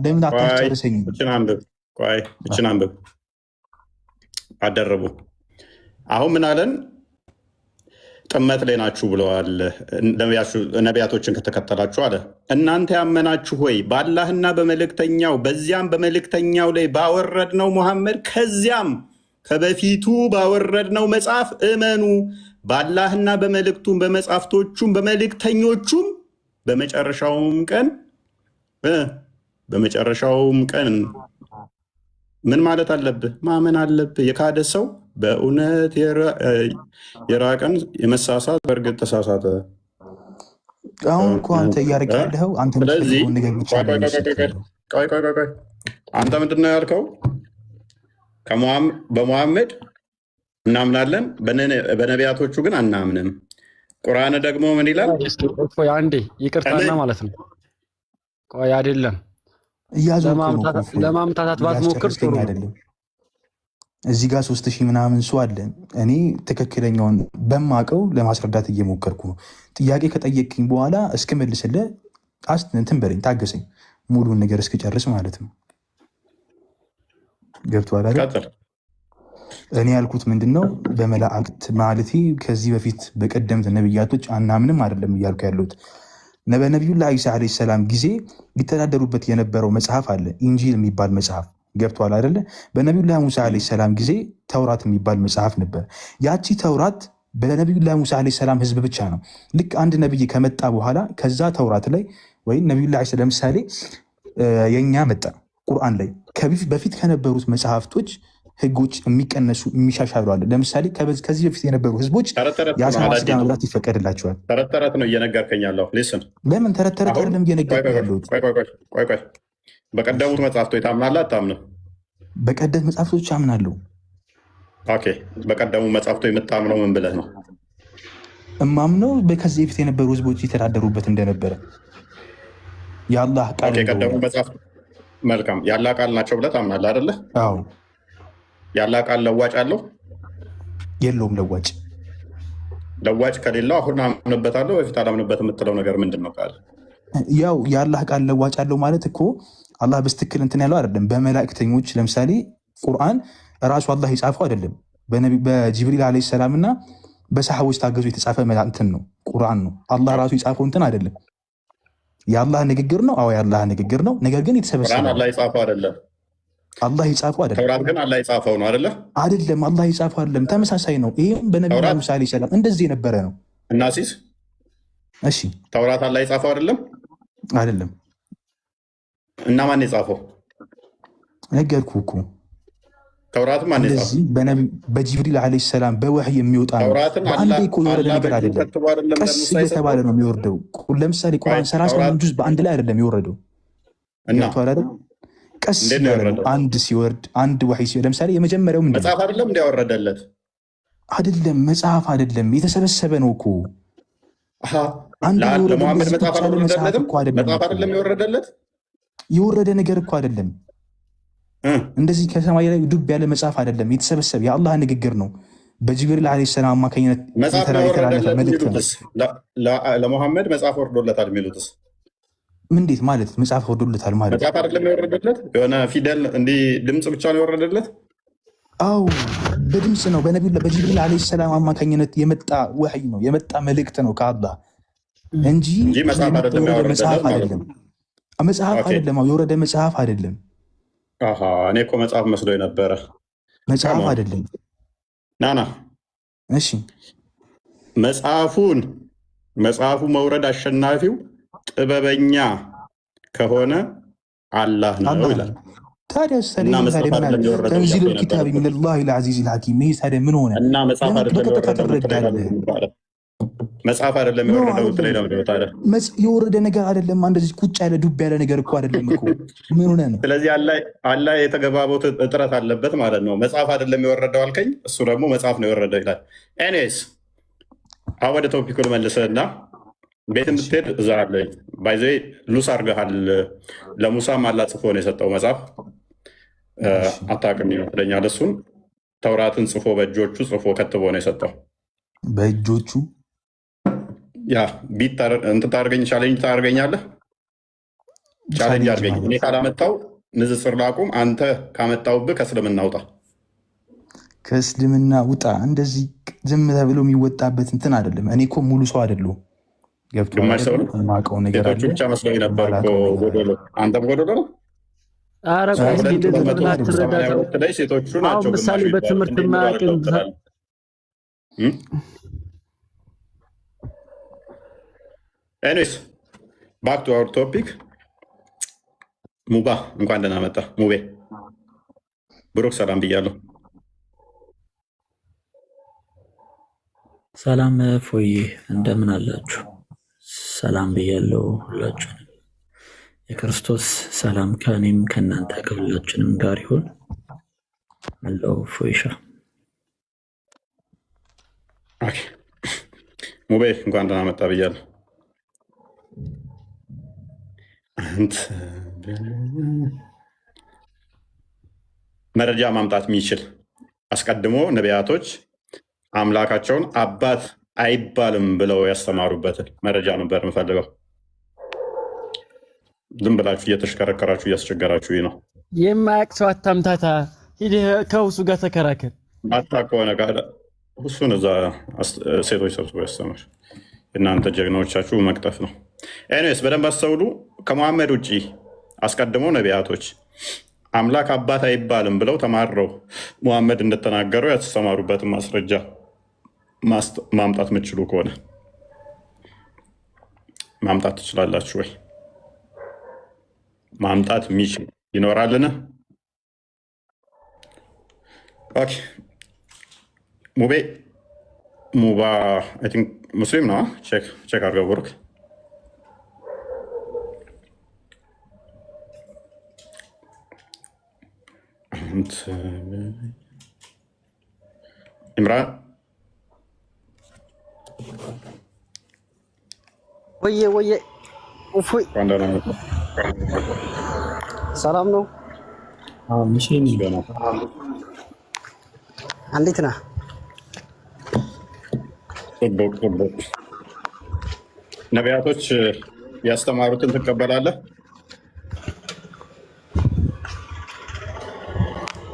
ለምን አታስጨርሰኝ? እችን አንብብ አደረቡ። አሁን ምን አለን? ጥመት ላይ ናችሁ ብለዋል። ነቢያቶችን ከተከተላችሁ አለ። እናንተ ያመናችሁ ሆይ በአላህና በመልእክተኛው በዚያም በመልእክተኛው ላይ ባወረድነው ሙሐመድ ከዚያም ከበፊቱ ባወረድነው መጽሐፍ እመኑ። በአላህና በመልእክቱም በመጽሐፍቶቹም በመልእክተኞቹም በመጨረሻውም ቀን ምን ማለት አለብህ? ማመን አለብህ። የካደ ሰው በእውነት የራቀን የመሳሳት በእርግጥ ተሳሳተ። አሁን እኮ አንተ እያደረግ ያለኸው አንተ ነገር ብቻ አንተ ምንድን ነው ያልከው? በሙሐመድ እናምናለን፣ በነቢያቶቹ ግን አናምንም። ቁርአን ደግሞ ምን ይላል? አንዴ ይቅርታና ማለት ነው። ቆይ አይደለም ለማምታታት ባትሞክር ጥሩ አይደለም። እዚህ ጋር 3000 ምናምን ሰው አለ። እኔ ትክክለኛውን በማቀው ለማስረዳት እየሞከርኩ ነው። ጥያቄ ከጠየቅኝ በኋላ እስክመልስልህ እንትን በለኝ፣ ታገሰኝ፣ ሙሉን ነገር እስክጨርስ ማለት ነው። ገብቶሃል አይደል? እኔ ያልኩት ምንድን ነው? በመላእክት ማለቴ ከዚህ በፊት በቀደምት ነብያቶች አናምንም አይደለም እያልኩ ያለሁት። በነቢዩላህ ዒሳ ዓለይሂ ሰላም ጊዜ ሊተዳደሩበት የነበረው መጽሐፍ አለ፣ ኢንጂል የሚባል መጽሐፍ። ገብቷል አይደለ? በነቢዩላህ ሙሳ ዓለይሂ ሰላም ጊዜ ተውራት የሚባል መጽሐፍ ነበር። ያቺ ተውራት በነቢዩላህ ሙሳ ዓለይሂ ሰላም ህዝብ ብቻ ነው። ልክ አንድ ነቢይ ከመጣ በኋላ ከዛ ተውራት ላይ ወይም ነቢዩላህ ዒሳ ለምሳሌ የኛ መጣ ቁርአን ላይ በፊት ከነበሩት መጽሐፍቶች ህጎች የሚቀነሱ የሚሻሻሉ አለ። ለምሳሌ ከዚህ በፊት የነበሩ ህዝቦች የአሳማ ስጋ መብላት ይፈቀድላቸዋል። ተረት ተረት ነው እየነገርከኝ ያለው። ለምን ተረት ተረት አይደለም እየነገርከኝ ያለሁት? በቀደሙት መጽሐፍቶች ታምናለህ አታምንም? በቀደም መጽሐፍቶች አምናለሁ። ኦኬ፣ በቀደሙ መጽሐፍቶች የምታምነው ምን ብለህ ነው? እማምነው ከዚህ በፊት የነበሩ ህዝቦች የተዳደሩበት እንደነበረ የአላህ ቃል የቀደሙ መጽሐፍ። መልካም፣ የአላህ ቃል ናቸው ብለህ ታምናለህ አይደለ? አዎ። የአላህ ቃል ለዋጭ አለው የለውም? ለዋጭ ከሌለው አሁን አምንበታለሁ በፊት አላምንበት የምትለው ነገር ምንድን ነው? ቃል ያው የአላህ ቃል ለዋጭ አለው ማለት እኮ አላህ በስትክክል እንትን ያለው አይደለም። በመላእክተኞች ለምሳሌ ቁርአን ራሱ አላህ የጻፈው አይደለም። በጅብሪል ዓለይሂ ሰላም እና በሰሐቦች ታገዙ የተጻፈ እንትን ነው፣ ቁርአን ነው። አላህ ራሱ የጻፈው እንትን አይደለም። የአላህ ንግግር ነው። አዎ የአላህ ንግግር ነው። ነገር ግን የተሰበሰበ አላህ የጻፈው አይደለም። አላህ የጻፈው አይደለም። ተውራት ግን አላህ የጻፈው ነው አይደለ? አይደለም፣ አላህ የጻፈው አይደለም። ተመሳሳይ ነው። ይሄም በነቢዩ ሙሳ ዓለይሂ ሰላም እንደዚህ የነበረ ነው። እናሲስ እሺ፣ ተውራት አላህ የጻፈው አይደለም? አይደለም። እና ማን የጻፈው? ነገርኩህ እኮ ተውራት ማን የጻፈው? በጅብሪል ዓለይሂ ሰላም በወህይ የሚወጣ ነው። በአንዴ እኮ የወረደ ነገር አይደለም። ቀስ እየተባለ ነው የሚወርደው። ለምሳሌ ቁርአን 38 ጁዝ በአንድ ላይ አይደለም የወረደው። ቀስ ያለ ነው። አንድ ሲወርድ አንድ ወህይ ሲወርድ ለምሳሌ የመጀመሪያው ምንድን ነው? መጽሐፍ አይደለም እንዲያወረደለት አይደለም፣ መጽሐፍ አይደለም፣ የተሰበሰበ ነው እኮ ለሙሐመድ መጽሐፍ አይደለም የወረደለት። የወረደ ነገር እኮ አይደለም። እንደዚህ ከሰማይ ላይ ዱብ ያለ መጽሐፍ አይደለም፣ የተሰበሰበ የአላህ ንግግር ነው። በጅብሪል ዓለይሂ ሰላም አማካኝነት የተላለፈ መልእክት ነው። ለሙሐመድ መጽሐፍ ወርዶለታል የሚሉትስ እንዴት ማለት? መጽሐፍ ወርዶለታል ማለት መጽሐፍ አይደለም የወረደለት? የሆነ ፊደል እንዲህ ድምፅ ብቻ ነው የወረደለት? አው በድምፅ ነው። በጅብሪል ዓለይሂ ሰላም አማካኝነት የመጣ ወህይ ነው፣ የመጣ መልእክት ነው ከአላህ እንጂ መጽሐፍ አይደለም። መጽሐፍ አይደለም፣ የወረደ መጽሐፍ አይደለም። እኔ እኮ መጽሐፍ መስሎ የነበረ መጽሐፍ አይደለም። ናና እሺ፣ መጽሐፉ መውረድ አሸናፊው ጥበበኛ ከሆነ አላህ ነው ይላል። ታዲያ ተንዚል ልኪታብ ሚነላሂ ልዐዚዝ ልሐኪም ይህ ታዲያ ምን ሆነ? እና መጽሐፍ አይደለም የወረደው ላይ ነው ታዲያ የወረደ ነገር አይደለም። እንደዚህ ቁጭ ያለ ዱብ ያለ ነገር እኮ አይደለም እኮ። ምን ሆነ ነው? ስለዚህ አላህ የተገባቦት እጥረት አለበት ማለት ነው። መጽሐፍ አይደለም የወረደው አልከኝ፣ እሱ ደግሞ መጽሐፍ ነው የወረደው ይላል። ኤኒዌይስ አሁን ወደ ቶፒኩ ልመልስህና ቤት እንድትሄድ እዛ አለኝ ባይዘ ሉስ አድርገሃል። ለሙሳም አላህ ጽፎ ነው የሰጠው መጽሐፍ አታውቅም ይመስለኛል። እሱን ተውራትን ጽፎ በእጆቹ ጽፎ ከትቦ ነው የሰጠው በእጆቹ። ያ ቢት እንትን ታደርገኝ ቻሌንጅ ታደርገኛለህ። ቻሌንጅ አድርገኝ። እኔ ካላመጣው ንጽጽር ላቁም፣ አንተ ካመጣውብህ ከእስልምና ውጣ። ከእስልምና ውጣ። እንደዚህ ዝም ተብሎ የሚወጣበት እንትን አይደለም። እኔ እኮ ሙሉ ሰው አይደለሁም። ግማሽ ሰው ነው ሴቶቹ ብቻ መስሎኝ ነበር እኮ ጎዶሎ። አንተም ጎዶሎ ነው። ሴቶቹ ናቸው ምሳሌ በትምህርት ማያውቅም። ኤኒዌይስ ባክ ቱ አወር ቶፒክ። ሙባ እንኳን ደህና መጣ። ሙቤ ብሩክ ሰላም ብያለሁ። ሰላም ፎዬ እንደምን አላችሁ? ሰላም ብያለሁ ሁላችሁንም። የክርስቶስ ሰላም ከእኔም ከእናንተ ከሁላችንም ጋር ይሁን። አለው ፎይሻ ሙቤ እንኳን ደህና መጣ ብያለሁ። መረጃ ማምጣት የሚችል አስቀድሞ ነቢያቶች አምላካቸውን አባት አይባልም ብለው ያስተማሩበትን መረጃ ነበር የምፈልገው። ዝም ብላችሁ እየተሽከረከራችሁ እያስቸገራችሁ ነው። የማያውቅ ሰው አታምታታ። ሂደህ ከውሱ ጋር ተከራከር። አታውቅ ከሆነ ካለ እሱን እዛ ሴቶች ሰብስቦ ያስተምር። እናንተ ጀግናዎቻችሁ መቅጠፍ ነው። ኤኒዌይስ በደንብ አስተውሉ። ከመሐመድ ውጭ አስቀድሞ ነቢያቶች አምላክ አባት አይባልም ብለው ተማረው መሐመድ እንደተናገረው ያስተማሩበትን ማስረጃ ማምጣት የምትችሉ ከሆነ ማምጣት ትችላላችሁ ወይ? ማምጣት የሚችል ይኖራልን? ኦኬ ሙባ አይ ቲንክ ሙስሊም ነው። ቼክ አድርገው ብሩክ። ኢምራን ወየ እፎይ ሰላም ነው። እንዴት ነህ? ነቢያቶች ያስተማሩትን ትቀበላለህ?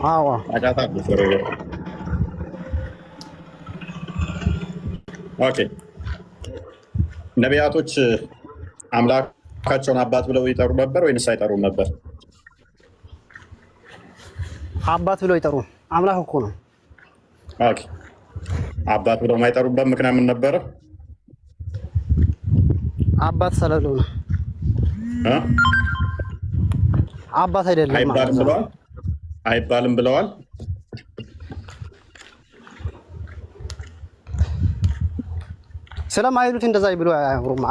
አዎ። ኦኬ ነቢያቶች አምላካቸውን አባት ብለው ይጠሩ ነበር ወይንስ አይጠሩም ነበር? አባት ብለው ይጠሩ። አምላክ እኮ ነው። ኦኬ አባት ብለው የማይጠሩበት ምክንያት ምን ነበረ? አባት ስለሌለው ነው። አባት አይደለም አይባልም ብለዋል። ስለማይሉት እንደዛ ብሎ አያወሩም።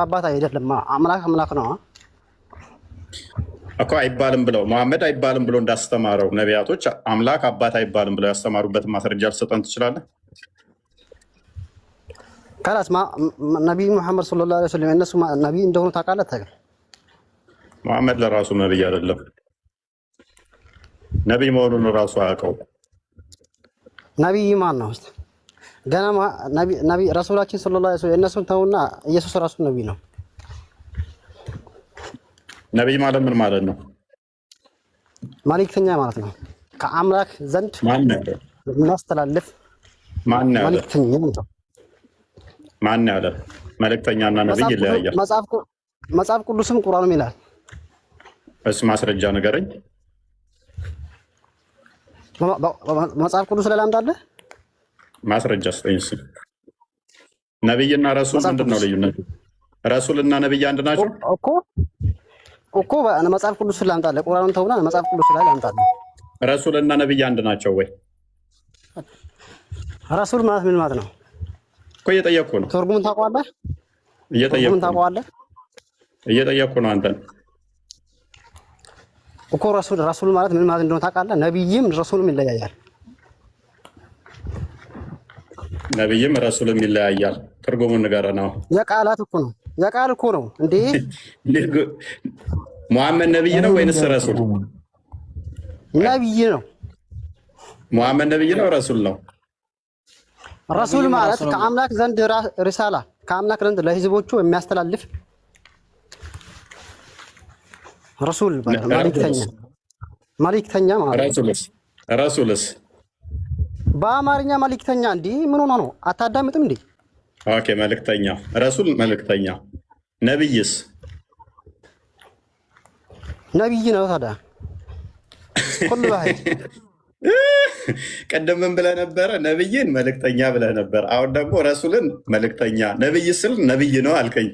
አባት አይደለም፣ አምላክ ነው። እኮ አይባልም ብለው መሐመድ አይባልም ብሎ እንዳስተማረው ነቢያቶች አምላክ አባት አይባልም ብለው ያስተማሩበትን ማስረጃ ልትሰጠን ትችላለህ? ካላስ ነቢይ ሙሐመድ ሰለላሁ ዐለይሂ ወሰለም እነሱ ነቢይ እንደሆኑ ታውቃለህ? መሐመድ ለራሱ ነቢይ አይደለም። ነቢይ መሆኑን ራሱ አያውቀው። ነቢይ ማን ነው? ገና ነቢይ ረሱላችን ሰለላሁ ዐለይሂ ወሰለም እነሱን ተውና ኢየሱስ ራሱ ነቢይ ነው። ነቢይ ማለት ምን ማለት ነው? መልእክተኛ ማለት ነው። ከአምላክ ዘንድ የሚያስተላልፍ መልእክተኛ ነው። ማን ያለ መልእክተኛና ነቢይ ይለያያል። መጽሐፍ ቅዱስም ቁርአንም ይላል። እሱ ማስረጃ ንገረኝ። መጽሐፍ ቅዱስ ላይ ላምጣልህ ማስረጃ ስጠኝ። ነቢይና ረሱል ምንድን ነው ልዩነቱ? ረሱልና ነቢይ አንድ ናቸው እኮ መጽሐፍ ቅዱስ ላምጣልህ። ቁርአኑን ተውና መጽሐፍ ቅዱስ ላይ ላምጣልህ። ረሱልና ነቢይ አንድ ናቸው ወይ? ረሱል ማለት ምን ማለት ነው እኮ እየጠየቅኩ ነው። ትርጉሙን ታውቀዋለህ? እየጠየቅኩ ነው አንተን እኮ። ረሱል ማለት ምን ማለት እንደሆነ ታውቃለህ? ነቢይም ረሱልም ይለያያል። ነቢይም ረሱልም ይለያያል። ትርጉሙን ንገረን ነው። የቃላት እኮ ነው። የቃል እኮ ነው እንዴ። ሙሐመድ ነቢይ ነው ወይንስ ረሱል? ነቢይ ነው። ሙሐመድ ነቢይ ነው ረሱል ነው? ረሱል ማለት ከአምላክ ዘንድ ሪሳላ ከአምላክ ዘንድ ለህዝቦቹ የሚያስተላልፍ ረሱል መልእክተኛ ማለት ነው። ረሱልስ በአማርኛ መልእክተኛ እንዴ ምን ሆነ ነው? አታዳምጥም እንዴ? ኦኬ መልእክተኛ ረሱል መልእክተኛ። ነቢይስ? ነቢይ ነው ታዲያ ሁሉ ባህል ቀደም ምን ብለህ ነበረ? ነቢይን መልእክተኛ ብለህ ነበር። አሁን ደግሞ ረሱልን መልእክተኛ። ነቢይ ስል ነቢይ ነው አልከኝ።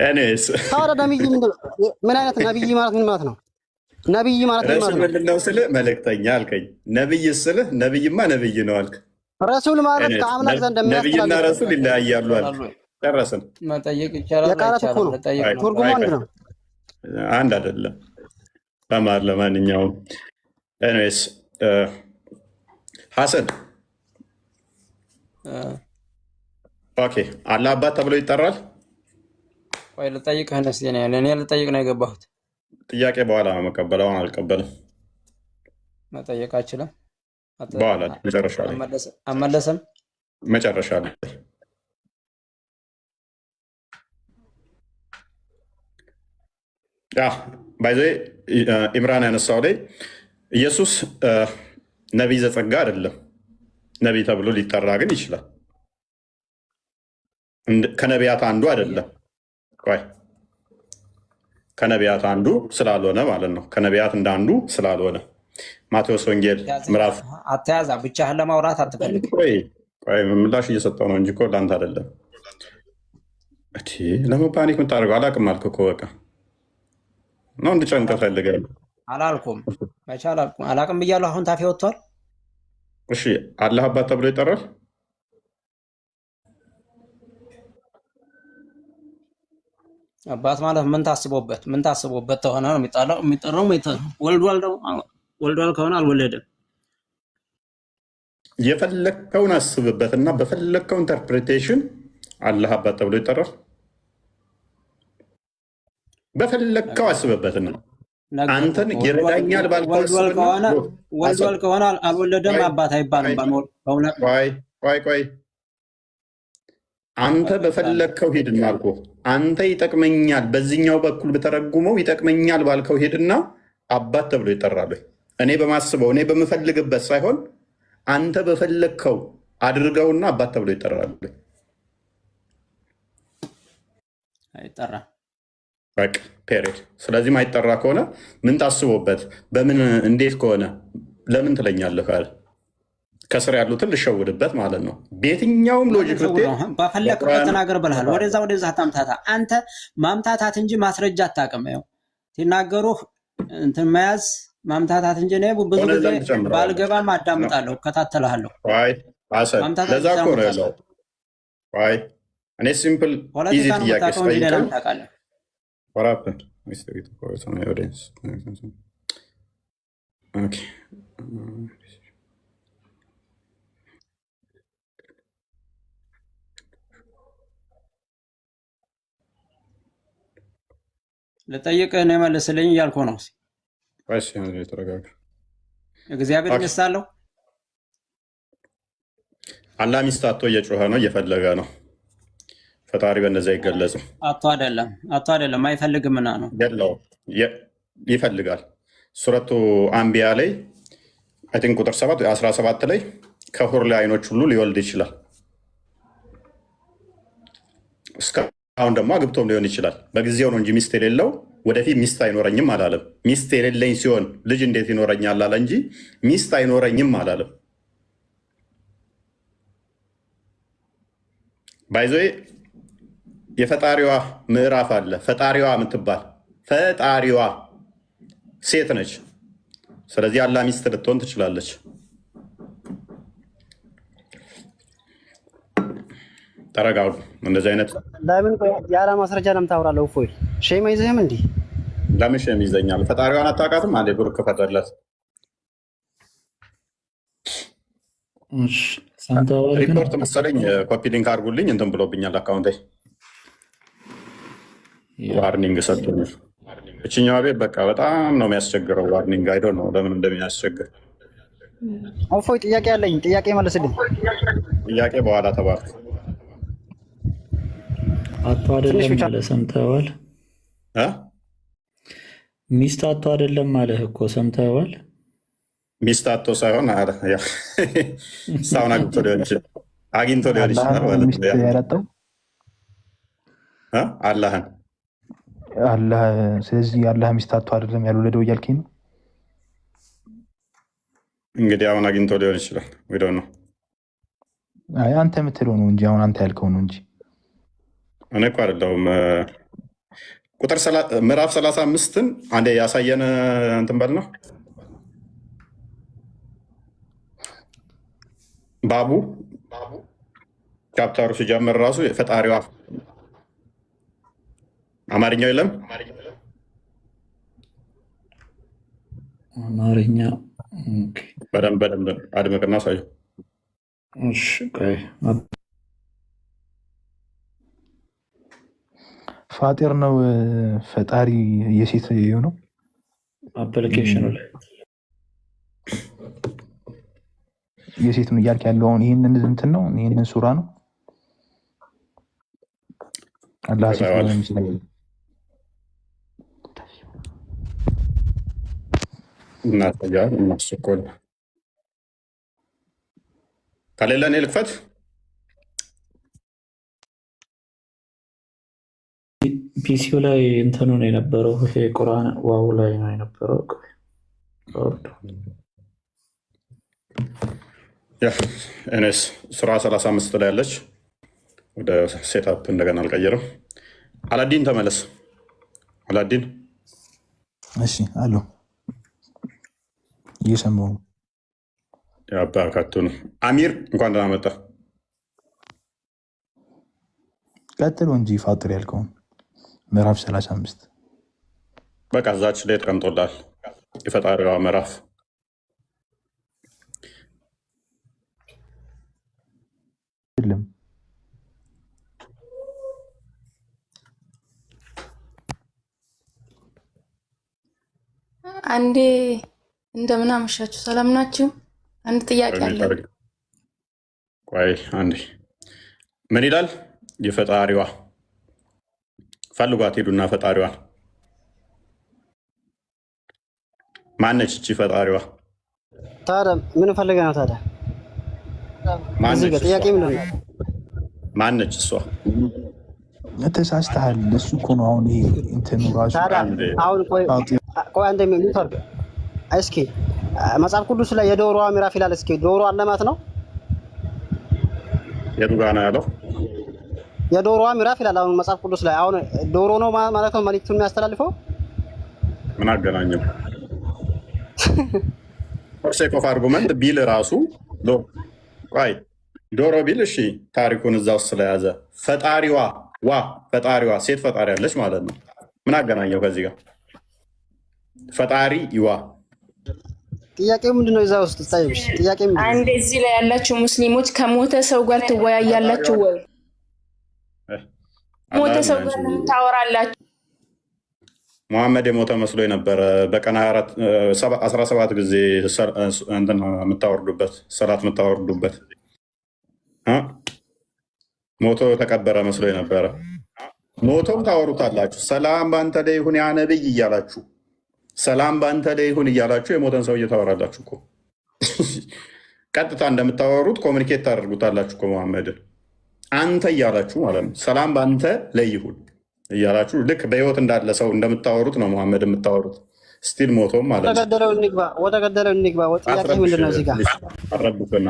እኔስ ታዲያ ነቢይ ምን አይነት ነቢይ ማለት ምን ማለት ነው? ነቢይ ማለት ምን ማለት ነው? ምንድን ነው ስልህ መልእክተኛ አልከኝ። ነቢይ ስልህ ነቢይማ ነቢይ ነው አልክ። ረሱል ማለት ከአምላክ ዘንድ ነቢይና ረሱል ይለያያሉ አልክ። ጨረስን። መጠየቅ ይቻላል። የቃላት እኮ ነው። ትርጉሙ አንድ ነው። አንድ አይደለም። ተማር። ለማንኛውም ኤኒዌይስ ሐሰን ኦኬ አላህ አባት ተብሎ ይጠራል? ቆይ ልጠይቅህ ነስ ነው ያለ እኔ ልጠይቅ ነው የገባሁት። ጥያቄ በኋላ ነው መቀበለው። አልቀበልም። መጠየቅ አችልም። በኋላ መጨረሻ ላይ አመለሰም መጨረሻ ላይ ባይዘ ኢምራን ያነሳው ላይ ኢየሱስ ነቢይ ዘጸጋ አይደለም። ነቢይ ተብሎ ሊጠራ ግን ይችላል። ከነቢያት አንዱ አይደለም። ቆይ ከነቢያት አንዱ ስላልሆነ ማለት ነው። ከነቢያት እንዳንዱ ስላልሆነ ማቴዎስ ወንጌል ምዕራፍ አትያዛ። ብቻህን ለማውራት አትፈልግ። ቆይ ምላሽ እየሰጠው ነው እንጂ እኮ ለአንተ አይደለም። ለምን ፓኒክ የምታደርገው? አላቅም አልክ እኮ በቃ ነው እንድጨንቀህ ፈልገህ አላልኩም። መቼ አላልኩም? አላቅም ብያለሁ። አሁን ታፌ ወጥቷል። እሺ አላህ አባት ተብሎ ይጠራል? አባት ማለት ምን ታስቦበት ተሆነ ነው የሚጠራው። ወልዷል ከሆነ አልወለደም። የፈለግከውን አስብበትና በፈለግከው ኢንተርፕሬቴሽን አላህ አባት ተብሎ ይጠራል? በፈለግከው አስብበትና አንተን ይረዳኛል ባልከው ወልዷል ከሆነ አልወለደም አባት አይባልም። ቆይ አንተ በፈለግከው ሄድና አልኩህ። አንተ ይጠቅመኛል በዚህኛው በኩል ብተረጉመው ይጠቅመኛል ባልከው ሄድና አባት ተብሎ ይጠራል። እኔ በማስበው እኔ በምፈልግበት ሳይሆን አንተ በፈለግከው አድርገውና አባት ተብሎ ይጠራል። አይጠራም። በቃ ፔሬድ። ስለዚህ ማይጠራ ከሆነ ምን ታስቦበት በምን እንዴት ከሆነ ለምን ትለኛለህ? ከስር ያሉትን ልሸውድበት ማለት ነው። በየትኛውም ሎጂክ በፈለግበት ተናገር ብልሃል። ወደዛ ታምታታ። አንተ ማምታታት እንጂ ማስረጃ አታውቅም። ያው ሲናገሩህ እንትን መያዝ ማምታታት እንጂ ነው። ብዙ ጊዜ ባልገባም አዳምጣለሁ፣ እከታተልሃለሁ። ለዛ እኮ ነው ያለው። እኔ ሲምፕል ኢዚ ጥያቄ ስጠይቅህ ልጠይቅህ ነው የመለስልኝ እያልኩ ነው። እግዚአብሔር ሚስት አለው? አላህ ሚስት አቶ እየጮኸ ነው፣ እየፈለገ ነው። ፈጣሪ በእነዚያ አይገለጽም። አቶ አይደለም አይፈልግምና ነው የለውም፣ ይፈልጋል። ሱረቱ አንቢያ ላይ አይ ቲንክ ቁጥር 17 ላይ ከሁር ላይ አይኖች ሁሉ ሊወልድ ይችላል። እስካሁን ደግሞ አግብቶም ሊሆን ይችላል። በጊዜው ነው እንጂ ሚስት የሌለው ወደፊት ሚስት አይኖረኝም አላለም። ሚስት የሌለኝ ሲሆን ልጅ እንዴት ይኖረኛል አለ እንጂ ሚስት አይኖረኝም አላለም። ባይዞ የፈጣሪዋ ምዕራፍ አለ። ፈጣሪዋ የምትባል ፈጣሪዋ ሴት ነች። ስለዚህ አላህ ሚስት ልትሆን ትችላለች። ተረጋጉ። እንደዚህ አይነት ለምን ያለ ማስረጃ ለምን ታወራለህ? እፎይ ሼም አይዘህም እንዴ? ለምን ሼም ይዘኛል? ፈጣሪዋን አታውቃትም? አንዴ ብሩክ ክፈተለት። ሪፖርት መሰለኝ ኮፒ ሊንክ አድርጉልኝ። እንትን ብሎብኛል አካውንቴ ዋርኒንግ ሰጥቶኛል። እችኛዋ ቤት በቃ በጣም ነው የሚያስቸግረው። ዋርኒንግ አይዶ ነው ለምን እንደሚያስቸግር። እፎይ ጥያቄ አለኝ፣ ጥያቄ መልስልኝ። ጥያቄ በኋላ ተባርክ። አቶ አይደለም ማለት ሰምተዋል። ሚስት አቶ አይደለም ማለት እኮ ሰምተዋል። ሚስት አቶ ሳይሆን ሳሁን አግኝቶ ሊሆን ይችላል፣ አግኝቶ ሊሆን ይችላል ማለት ነው። ያረጠው አላህን አላህ። ስለዚህ አላህ ሚስት አቶ አይደለም ያልወለደው እያልከኝ ነው? እንግዲህ አሁን አግኝቶ ሊሆን ይችላል። ወይ ነው አንተ የምትለው ነው እንጂ አሁን አንተ ያልከው ነው እንጂ እኔ እኮ አይደለሁም። ቁጥር ምዕራፍ 35ን አንዴ ያሳየን እንትን በል ነው ባቡ ቻፕተሩ ሲጀምር ራሱ ፈጣሪዋ አማርኛው የለም። አማርኛ በደንብ አድምቅና ሳየው። ፋጢር ነው ፈጣሪ የሴት ነው አፕሊኬሽኑ ላይ የሴት ነው እያልክ ያለው አሁን ይህንን እንትን ነው፣ ይህንን ሱራ ነው። አላህ ሴት ነው የሚመስለኝ። እናስቆል ከሌለ እኔ ልክፈት። ፒሲው ላይ እንትኑ ነው የነበረው። ይሄ ቁርአን ዋው ላይ ነው የነበረው። እኔስ ሱራ 35 ላይ ያለች ወደ ሴታፕ እንደገና አልቀየርም። አላዲን ተመለስ። አላዲን እሺ አሉ እየሰማሁ ያባካቱ ነው። አሚር እንኳን ደህና መጣ። ቀጥሎ እንጂ ፋጢር ያልከውን ምዕራፍ 35 በቃ እዛች ላይ ተቀምጦላል። የፈጣሪዋ ምዕራፍ የለም። አንዴ እንደምን አመሻችሁ፣ ሰላም ናችሁ? አንድ ጥያቄ አለ። ቆይ አንዴ ምን ይላል? የፈጣሪዋ ፈልጓት ሄዱና ፈጣሪዋን ማነች? እቺ ፈጣሪዋ ታዲያ ምን ፈልገህ ነው ታዲያ? እዚህ ጋር ጥያቄ ምንድን ነው? ማነች እሷ? ተሳስተሃል። እሱ እኮ ነው አሁን ይሄ እንትኑ ራሱ አሁን ቆይ አንዴ የሚፈርድ እስኪ መጽሐፍ ቅዱስ ላይ የዶሮዋ ምዕራፍ ይላል። እስኪ ዶሮ አለማት ነው የቱ ጋር ነው ያለው? የዶሮዋ ምዕራፍ ይላል አሁን መጽሐፍ ቅዱስ ላይ። አሁን ዶሮ ነው ማለት ነው መልእክቱን የሚያስተላልፈው። ምን አገናኘው? ፎርሴክ ኦፍ አርጉመንት ቢል ራሱ ቆይ ዶሮ ቢል እሺ፣ ታሪኩን እዛ ውስጥ ስለያዘ ፈጣሪዋ ፈጣሪዋ ሴት ፈጣሪ ያለች ማለት ነው። ምን አገናኘው ከዚህ ጋር? ፈጣሪ ይዋ ጥያቄው ምንድነው? እዛ ውስጥ ታይብሽ ጥያቄ ምንድነው? አንዴ እዚህ ላይ ያላችሁ ሙስሊሞች ከሞተ ሰው ጋር ትወያያላችሁ ወይ? ሞተ ሰው ጋር ታወራላችሁ? መሐመድ የሞተ መስሎ የነበረ በቀን 17 ጊዜ እንትን የምታወርዱበት ሰላት የምታወርዱበት ሞቶ ተቀበረ መስሎ የነበረ ሞቶም ታወሩታላችሁ። ሰላም ባንተ ላይ ይሁን ያ ነብይ እያላችሁ ሰላም ባንተ ላይ ይሁን እያላችሁ የሞተን ሰው እየታወራላችሁ እኮ ቀጥታ እንደምታወሩት ኮሚኒኬት ታደርጉታላችሁ እኮ መሐመድን አንተ እያላችሁ ማለት ነው። ሰላም ባንተ ላይ ይሁን እያላችሁ ልክ በህይወት እንዳለ ሰው እንደምታወሩት ነው መሐመድ የምታወሩት። ስቲል ሞቶም ማለት ነው። ወደ ገደለው እንግባ። ጥያቄ ምንድነው? እዚህ ጋር አረዱትና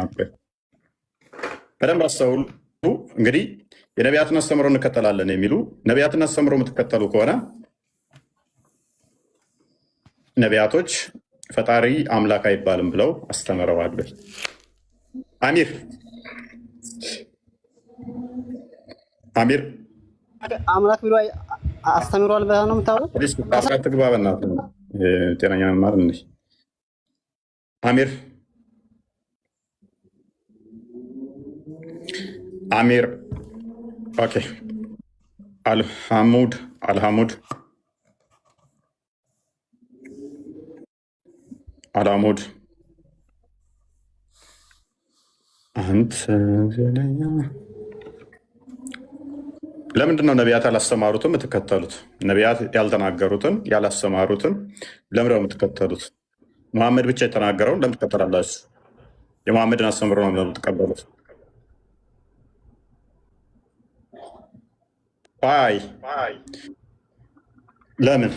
በደንብ አስተውሉ። እንግዲህ የነቢያትን አስተምሮ እንከተላለን የሚሉ ነቢያትን አስተምሮ የምትከተሉ ከሆነ ነቢያቶች ፈጣሪ አምላክ አይባልም ብለው አስተምረዋል። አሚር አምላክ ብሎ አስተምሯል ብለህ ነው የምታወራው? ትግባበና ጤነኛ ማለት ነው። አሚር ኦኬ። አልሐሙድ አንተ ለምንድን ነው ነቢያት ያላስተማሩትን የምትከተሉት? ነቢያት ያልተናገሩትን ያላስተማሩትን ለምንድን ነው የምትከተሉት? መሐመድ ብቻ የተናገረውን ለምን ትከተላላችሁ? የመሐመድን አስተምሮ ነው የምትቀበሉት? ለምን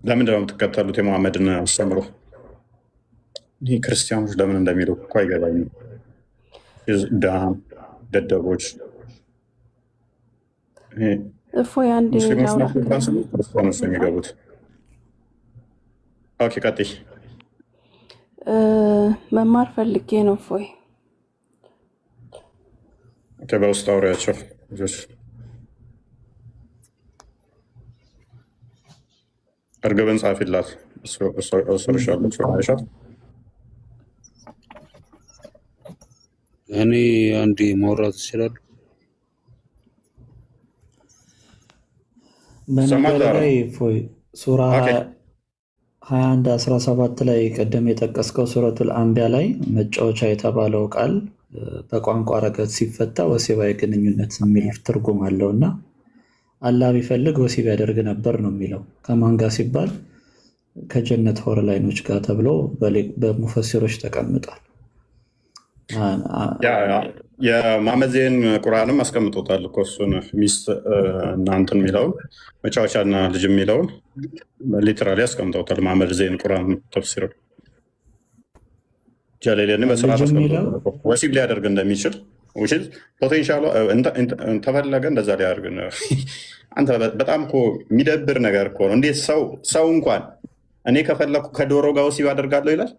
ለምንድን ነው የምትከተሉት የመሐመድን አስተምሮ? ይህ ክርስቲያኖች ለምን እንደሚሉ እኮ አይገባኝም። ድሃም ደደቦች ክርስቲያኖች የሚገቡት። ኦኬ ቀጥይ። መማር ፈልጌ ነው። ፎይ በውስጥ አውሪያቸው ልጆች። እርግብን ጻፊላት ሰርሻለች አይሻት። እኔ አንድ ማውራት ይችላል። በነገር ላይ ፎይ ሱራ 21:17 ላይ ቀደም የጠቀስከው ሱረቱል አንቢያ ላይ መጫወቻ የተባለው ቃል በቋንቋ ረገድ ሲፈታ ወሲባዊ ግንኙነት የሚል ትርጉም አለው እና አላህ ቢፈልግ ወሲብ ያደርግ ነበር ነው የሚለው። ከማን ጋር ሲባል ከጀነት ሆር ላይኖች ጋር ተብሎ በሙፈሲሮች ተቀምጧል። የመሐመድ ዜን ቁርአንም አስቀምጦታል እኮ እሱን ሚስት እናንትን የሚለውን መጫወቻና ልጅ የሚለውን ሊትራሊ አስቀምጠውታል። መሐመድ ዜን ቁርአን ተፍሲር ጀሌሌን በስርዓት አስቀምጦታል። ወሲብ ሊያደርግ እንደሚችል ፖቴንሻሉ ተፈለገ እንደዛ ሊያደርግ ነው። አንተ በጣም እኮ የሚደብር ነገር እኮ ነው። እንዴት ሰው እንኳን እኔ ከፈለኩ ከዶሮ ጋር ወሲብ አደርጋለሁ ይላል።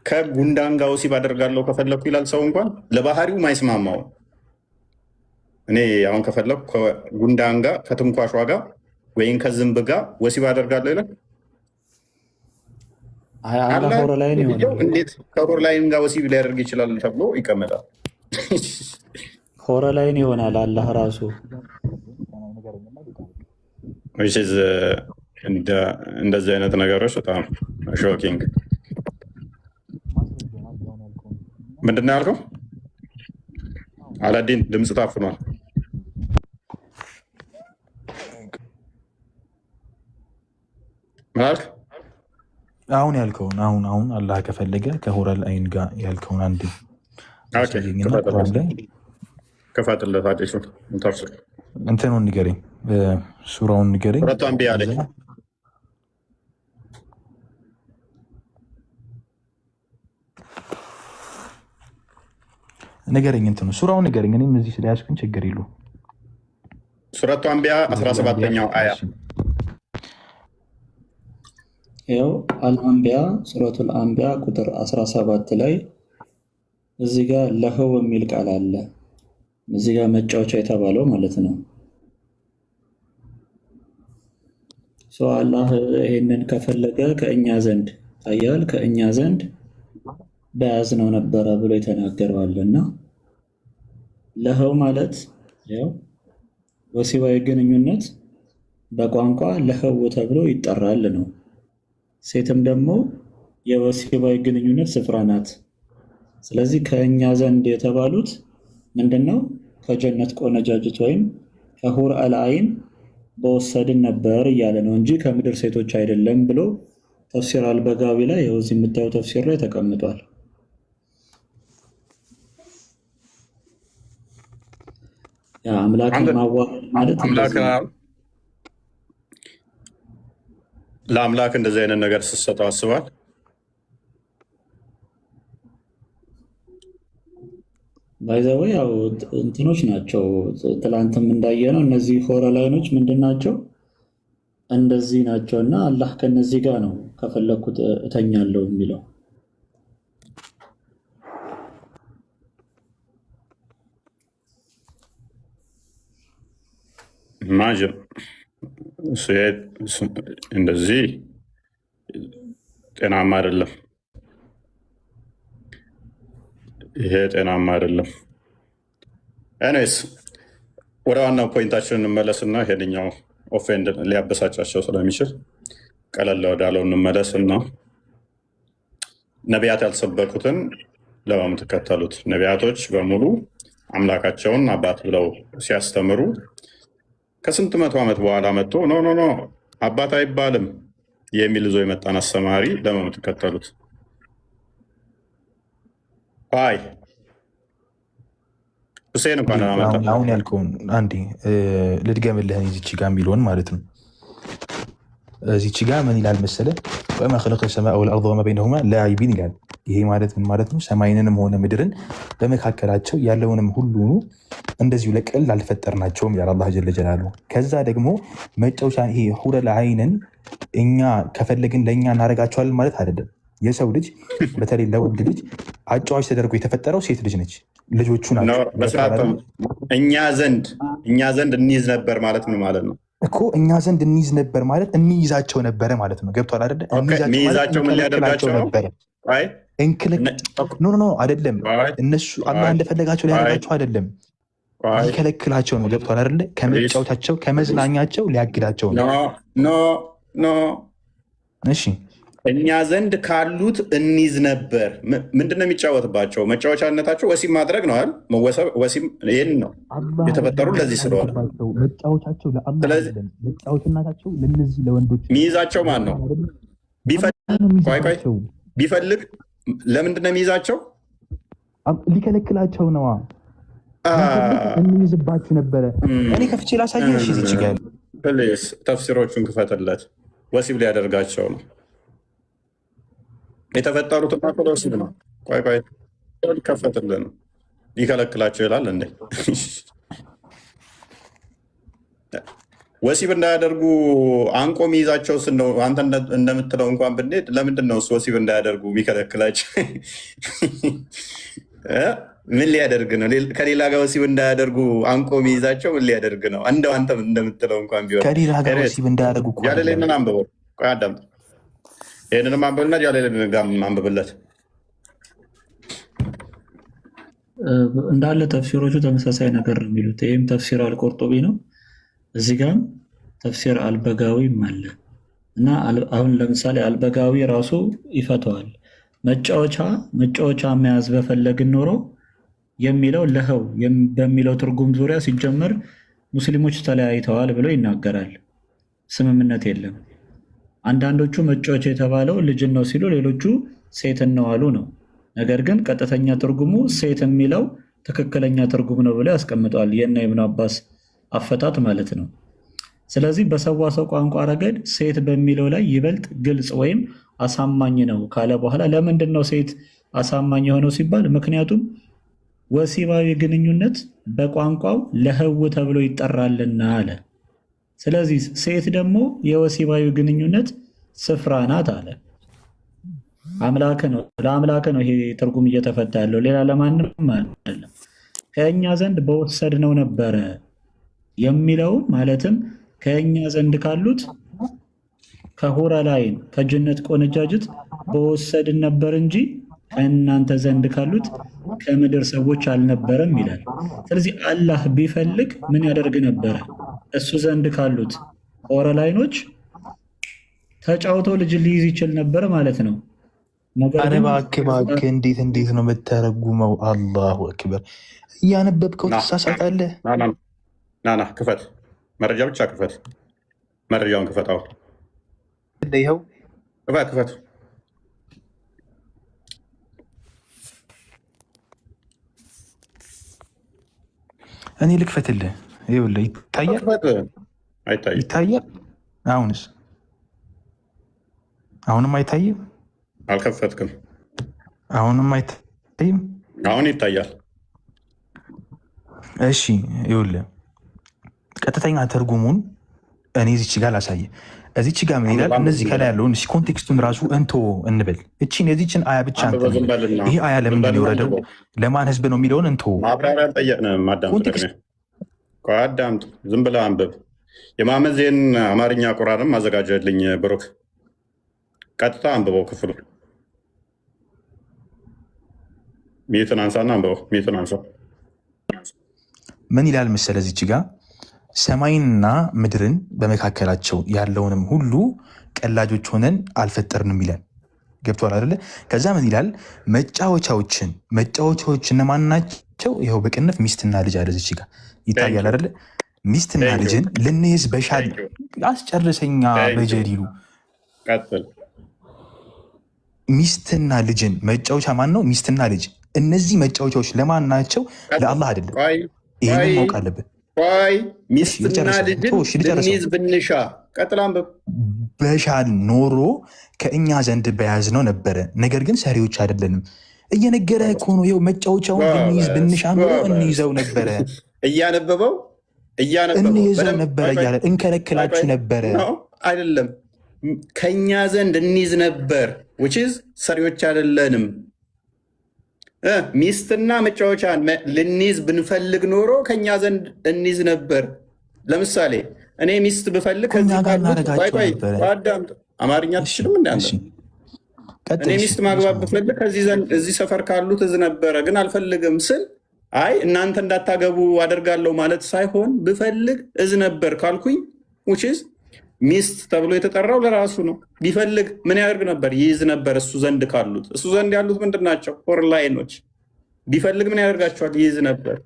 ከጉንዳን ጋር ወሲብ አደርጋለሁ ከፈለኩ ይላል። ሰው እንኳን ለባህሪው ማይስማማው እኔ አሁን ከፈለኩ ከጉንዳን ጋር ከትንኳሿ ጋር ወይም ከዝንብ ጋር ወሲብ አደርጋለሁ ይላል። እንዴት ከሆረ ላይን ጋር ወሲብ ሊያደርግ ይችላል ተብሎ ይቀመጣል። ሆረ ላይን ይሆናል አላህ ራሱ። እንደዚህ አይነት ነገሮች በጣም ሾኪንግ። ምንድን ነው ያልከው? አላዲን ድምፅ ታፍኗል። ምን አልክ? አሁን ያልከውን አሁን አላህ ከፈለገ ከሆረል አይን ጋር ያልከውን አንድ ክፈትለት። አዲሱ እንትኑን ንገረኝ፣ ሱራውን ንገረኝ። ሱረቱ አንቢያ ላይ ንገረኝ፣ እንትኑ ሱራውን ንገረኝ። እኔም እዚህ ስለያዝኩኝ ችግር የለውም። ሱረቱ አንቢያ 17ኛው አያ ይኸው አልአንቢያ ሱረቱል አንቢያ ቁጥር 17 ላይ እዚህ ጋር ለህው የሚል ቃል አለ። እዚህ ጋር መጫወቻ የተባለው ማለት ነው። አላህ ይህንን ከፈለገ ከእኛ ዘንድ ታያል ከእኛ ዘንድ በያዝነው ነበረ ብሎ የተናገረዋልና ለህው ማለት ያው ወሲባዊ ግንኙነት በቋንቋ ለህው ተብሎ ይጠራል ነው። ሴትም ደግሞ የወሲባዊ ግንኙነት ስፍራ ናት። ስለዚህ ከእኛ ዘንድ የተባሉት ምንድነው? ከጀነት ቆነጃጅት ወይም ከሁር አልዓይን በወሰድን ነበር እያለ ነው እንጂ ከምድር ሴቶች አይደለም ብሎ ተፍሲር አልበጋዊ ላይ ያው እዚህ የምታየው ተፍሲር ላይ ተቀምጧል። ያ አምላክን ማዋረድ ማለት ለአምላክ እንደዚህ አይነት ነገር ስትሰጠው አስባል። ባይዘው ያው እንትኖች ናቸው። ትላንትም እንዳየነው እነዚህ ሆረላይኖች ምንድን ናቸው? እንደዚህ ናቸው እና አላህ ከነዚህ ጋር ነው ከፈለኩት እተኛለሁ የሚለው። ማጅር እንደዚህ ጤናማ አይደለም። ይሄ ጤናማ አይደለም። ኤኒዌይስ ወደ ዋናው ፖይንታችን እንመለስና ይሄንኛው ኦፌንድ ሊያበሳጫቸው ስለሚችል ቀለል ወዳለው እንመለስና ነቢያት ያልሰበኩትን ለምን የምትከተሉት? ነቢያቶች በሙሉ አምላካቸውን አባት ብለው ሲያስተምሩ ከስንት መቶ ዓመት በኋላ መጥቶ ኖ ኖ ኖ አባት አይባልም የሚል ይዞ የመጣን አስተማሪ ለምን የምትከተሉት? አይ ሁሴን እንኳን አሁን ያልከውን አንዴ ልድገምልህን እዚች ጋ የሚለውን ማለት ነው። እዚች ጋ ምን ይላል መሰለህ? ወማ ኸለቀ ሰማአ ወልአርض ወማ በይነሁማ ላዒቢን ይላል። ይሄ ማለት ምን ማለት ነው? ሰማይንንም ሆነ ምድርን በመካከላቸው ያለውንም ሁሉ እንደዚሁ ለቀልድ አልፈጠርናቸውም ይላል አላህ ጀለ ጀላሉሁ። ከዛ ደግሞ መጫወቻ ይሄ ሁረል ዐይንን እኛ ከፈለግን ለእኛ እናደርጋቸዋለን ማለት አይደለም። የሰው ልጅ በተለይ ለወንድ ልጅ አጫዋች ተደርጎ የተፈጠረው ሴት ልጅ ነች። ልጆቹ ናቸው። እኛ ዘንድ እንይዝ ነበር ማለት ምን ማለት ነው እኮ? እኛ ዘንድ እንይዝ ነበር ማለት እንይዛቸው ነበረ ማለት ነው። ገብቷል አይደለ? እንይዛቸው ምን ሊያደርጋቸው ነበረ? ኖ አይደለም። እነሱ አላህ እንደፈለጋቸው ሊያደርጋቸው አይደለም፣ ሊከለክላቸው ነው። ገብቷል አይደለ? ከመጫወታቸው ከመዝናኛቸው ሊያግዳቸው ነው። ኖ እሺ እኛ ዘንድ ካሉት እንይዝ ነበር። ምንድነው የሚጫወትባቸው? መጫወቻነታቸው ወሲብ ማድረግ ነው አይደል? ወሲብ ይህን ነው የተፈጠሩ ለዚህ ስለሆነ መጫወቻቸው መጫወትነታቸው ለነዚህ ለወንዶች የሚይዛቸው ማን ነው? ቢፈልግ ለምንድነው የሚይዛቸው? ሊከለክላቸው ነዋ። እንይዝባችሁ ነበረ። እኔ ከፍቼ ላሳየህ። እሺ ፕሊስ ተፍሲሮቹን ክፈትለት። ወሲብ ሊያደርጋቸው ነው የተፈጠሩት እና ወሲብ ነው። ቆይ ሊከፈትልህ ነው። ሊከለክላቸው ይላል እንዴ? ወሲብ እንዳያደርጉ አንቆ የሚይዛቸው ነው። አንተ እንደምትለው እንኳን ብንሄድ ለምንድን ነው ወሲብ እንዳያደርጉ የሚከለክላቸው? ምን ሊያደርግ ነው? ከሌላ ጋር ወሲብ እንዳያደርጉ አንቆ የሚይዛቸው ምን ሊያደርግ ነው? እንደው አንተ እንደምትለው እንኳን ቢሆን ከሌላ ጋር ወሲብ እንዳያደርጉ ያለሌንን አንብበው። ቆይ አዳምጥ። ይህንንም አንብብና ያለሌንን ጋር አንብብለት። እንዳለ ተፍሲሮቹ ተመሳሳይ ነገር ነው የሚሉት። ይህም ተፍሲር አልቆርጦቢ ነው። እዚህ ጋም ተፍሲር አልበጋዊም አለ እና አሁን ለምሳሌ አልበጋዊ ራሱ ይፈተዋል። መጫወቻ መያዝ በፈለግን ኖሮ የሚለው ለህው በሚለው ትርጉም ዙሪያ ሲጀመር ሙስሊሞች ተለያይተዋል ብለው ይናገራል። ስምምነት የለም። አንዳንዶቹ መጫወቻ የተባለው ልጅን ነው ሲሉ፣ ሌሎቹ ሴትን ነው አሉ ነው። ነገር ግን ቀጥተኛ ትርጉሙ ሴት የሚለው ትክክለኛ ትርጉም ነው ብለው ያስቀምጠዋል። የእነ ኢብኑ አባስ አፈታት ማለት ነው። ስለዚህ በሰዋሰው ቋንቋ ረገድ ሴት በሚለው ላይ ይበልጥ ግልጽ ወይም አሳማኝ ነው ካለ በኋላ ለምንድን ነው ሴት አሳማኝ የሆነው ሲባል፣ ምክንያቱም ወሲባዊ ግንኙነት በቋንቋው ለህው ተብሎ ይጠራልና አለ። ስለዚህ ሴት ደግሞ የወሲባዊ ግንኙነት ስፍራ ናት አለ። አምላክ ነው፣ ለአምላክ ነው ይሄ ትርጉም እየተፈታ ያለው፣ ሌላ ለማንም አይደለም። ከእኛ ዘንድ በወሰድነው ነበረ የሚለው ማለትም ከእኛ ዘንድ ካሉት ከሁረ ላይን ከጀነት ቆነጃጅት በወሰድን ነበር እንጂ ከእናንተ ዘንድ ካሉት ከምድር ሰዎች አልነበረም ይላል። ስለዚህ አላህ ቢፈልግ ምን ያደርግ ነበረ? እሱ ዘንድ ካሉት ሁረ ላይኖች ተጫውቶ ልጅ ሊይዝ ይችል ነበር ማለት ነው። አረ እባክህ እንዴት ነው የምተረጉመው? አላሁ አክበር። እያነበብከው ትሳሳታለህ። ና ክፈት፣ መረጃ ብቻ ክፈት፣ መረጃውን ክፈት። አሁን ይኸው ክፈት። እኔ ልክፈትልህ። ይኸውልህ ይታያል። አሁንም አይታይም። አልከፈትክም። አሁንም አይታይም። አሁን ይታያል። እሺ ይኸውልህ ቀጥተኛ ትርጉሙን እኔ እዚች ጋር ላሳየ። እዚች ጋር ምን ይላል? እነዚህ ከላይ ያለውን ኮንቴክስቱን ራሱ እንቶ እንበል። እቺን የዚችን አያ ብቻ ይሄ አያ ለምንድን ነው የወረደው? ለማን ህዝብ ነው የሚለውን እንቶ ማብራሪያ አልጠየቅንም። አዳምጥ፣ ዝም ብለህ አንብብ። የማመዜን አማርኛ ቁርአንም አዘጋጀልኝ ብሩክ። ቀጥታ አንብበው ክፍሉ። ሚዩትን አንሳና አንብበው። ሚዩትን አንሳ። ምን ይላል መሰለህ? እዚች ጋር ሰማይንና ምድርን በመካከላቸው ያለውንም ሁሉ ቀላጆች ሆነን አልፈጠርንም ይላል። ገብቶሃል አይደለ? ከዛ ምን ይላል? መጫወቻዎች እነማን ናቸው? ይኸው በቅንፍ ሚስትና ልጅ አለ። እዚች ጋር ይታያል አይደለ? ሚስትና ልጅን ልንይዝ በሻል አስጨርሰኛ በጀዲሉ ሚስትና ልጅን መጫወቻ ማን ነው? ሚስትና ልጅ። እነዚህ መጫወቻዎች ለማን ናቸው? ለአላህ አይደለም። ይህንን ማወቅ አለብን። ሚስትና ልጅን ልንይዝ ብንሻ በሻል ኖሮ ከእኛ ዘንድ በያዝነው ነበረ፣ ነገር ግን ሰሪዎች አይደለንም። እየነገረ እኮ ነው። ይኸው መጫወቻውን ልንይዝ ብንሻ ኖሮ እንይዘው ነበረ፣ እያነበበው እንይዘው ነበረ እያለ እንከለክላችሁ ነበረ። አይደለም ከእኛ ዘንድ እንይዝ ነበር፣ ሰሪዎች አይደለንም። ሚስትና መጫወቻን ልንይዝ ብንፈልግ ኖሮ ከኛ ዘንድ እንይዝ ነበር። ለምሳሌ እኔ ሚስት ብፈልግ አማርኛ ትችልም እንዳንተ እኔ ሚስት ማግባት ብፈልግ እዚህ ሰፈር ካሉት እዝ ነበረ፣ ግን አልፈልግም ስል አይ እናንተ እንዳታገቡ አደርጋለሁ ማለት ሳይሆን ብፈልግ እዝ ነበር ካልኩኝ ሚስት ተብሎ የተጠራው ለራሱ ነው። ቢፈልግ ምን ያደርግ ነበር? ይይዝ ነበር። እሱ ዘንድ ካሉት እሱ ዘንድ ያሉት ምንድን ናቸው? ሆርላይኖች። ቢፈልግ ምን ያደርጋቸዋል? ይይዝ ነበር።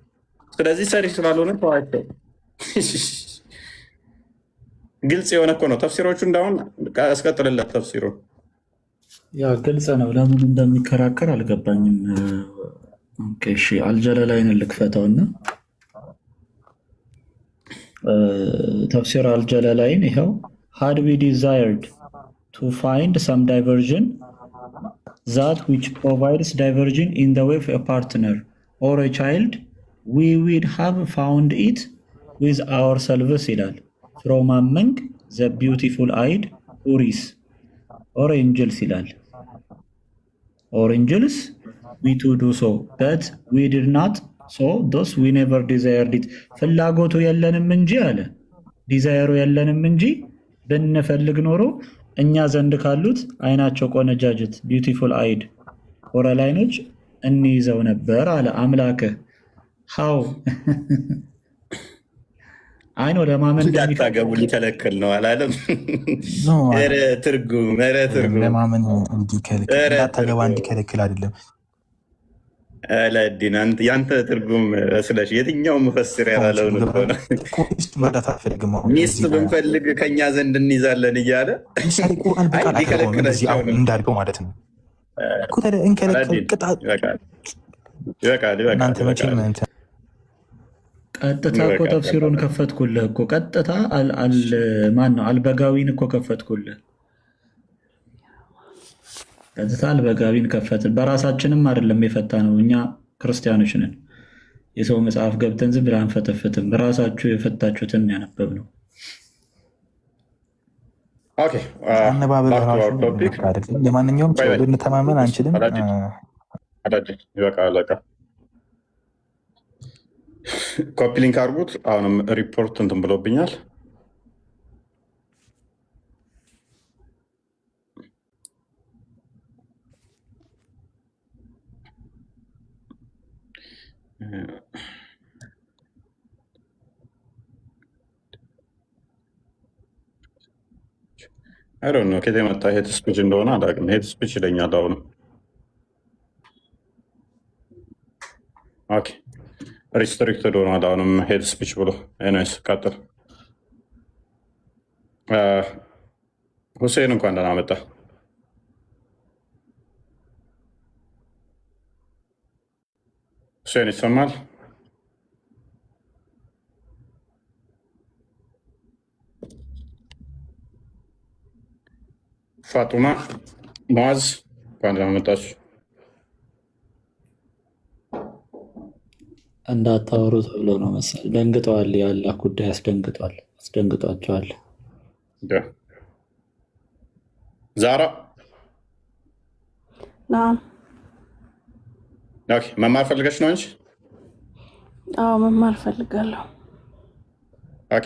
ስለዚህ ሰሪ ስላልሆነ ተዋቸው። ግልጽ የሆነ እኮ ነው። ተፍሲሮቹ እንዳሁን አስቀጥልለት። ተፍሲሩ ያ ግልጽ ነው። ለምን እንደሚከራከር አልገባኝም። እሺ አልጀለላይን ልክፈተውና ተፍሲር አልጀለላይን ይኸው had we desired to find some diversion that which provides diversion in the way of a partner or a child we would have found it with ourselves ይላል from among the beautiful eyed houris or angels ይላል or angels we to do so but we did not so thus we never desired it ፍላጎቱ የለንም እንጂ አለ ዲዛይሩ የለንም እንጂ ብንፈልግ ኖሮ እኛ ዘንድ ካሉት አይናቸው ቆነጃጅት ቢዩቲፉል አይድ ሆረላይኖች እንይዘው ነበር አለ አምላክ። ሃው አይኖ ለማመን እንዳታገቡ ሊከለክል ነው አላለም? ትርጉም ለማመን እንዳታገባ እንዲከለክል አይደለም። አላዲን ያንተ ትርጉም ስለሽ የትኛው መፈስር ያላለው ነው። ሚስት ብንፈልግ ከኛ ዘንድ እንይዛለን እያለ እንዳልከው ማለት ነው። ቀጥታ እኮ ተፍሲሩን ከፈትኩልህ እኮ ቀጥታ ማን ነው አልበጋዊን እኮ ከፈትኩልህ። ቀጥታ አልበጋዊን ከፈትን። በራሳችንም አይደለም የፈታ ነው። እኛ ክርስቲያኖች ነን። የሰው መጽሐፍ ገብተን ዝም ብለን አንፈተፍትም። በራሳችሁ የፈታችሁትን ያነበብ ነው። አነባበብ ራሱ ልክ አይደለም። ለማንኛውም ሰው ልንተማመን አንችልም። ይበቃል። በቃ ኮፒ ሊንክ አድርጉት። አሁንም ሪፖርት እንትን ብሎብኛል። አይ ዶንት ኖ ከየት የመጣ ሄት ስፒች እንደሆነ አላውቅም። ሄት ስፒች ይለኛል አሁንም። ኦኬ ሪስትሪክትድ ሆኗል አሁንም ሄት ስፒች ብሎ። ኤኒዌይስ ቀጥል። ሁሴን እንኳን ደህና መጣ። ሁሴን ይሰማል? ፋጡማ ሙዓዝ እንኳን ደህና መጣችሁ። እንዳታወሩ ተብሎ ነው መሰል። ደንግጠዋል። የአላህ ጉዳይ አስደንግጧቸዋል። ዛራ መማር ፈልገች ነው እንጂ? አዎ መማር ፈልጋለሁ።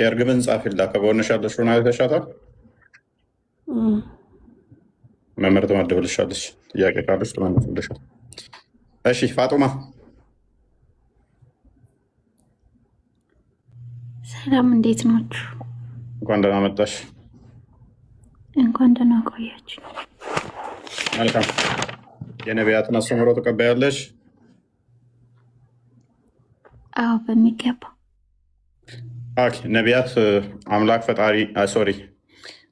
እርግብን ጻፊላ ከጎንሽ ያለሽ ሆና አይተሻታል? መምህር ትመድብልሻለች። ጥያቄ ካለች ትመልስልሻል። እሺ ፋጡማ ሰላም፣ እንዴት ናችሁ? እንኳን ደህና መጣሽ። እንኳን ደህና ቆያችሁ። መልካም። የነቢያትን አስተምህሮ ትቀበያለሽ? አዎ በሚገባ። ነቢያት አምላክ ፈጣሪ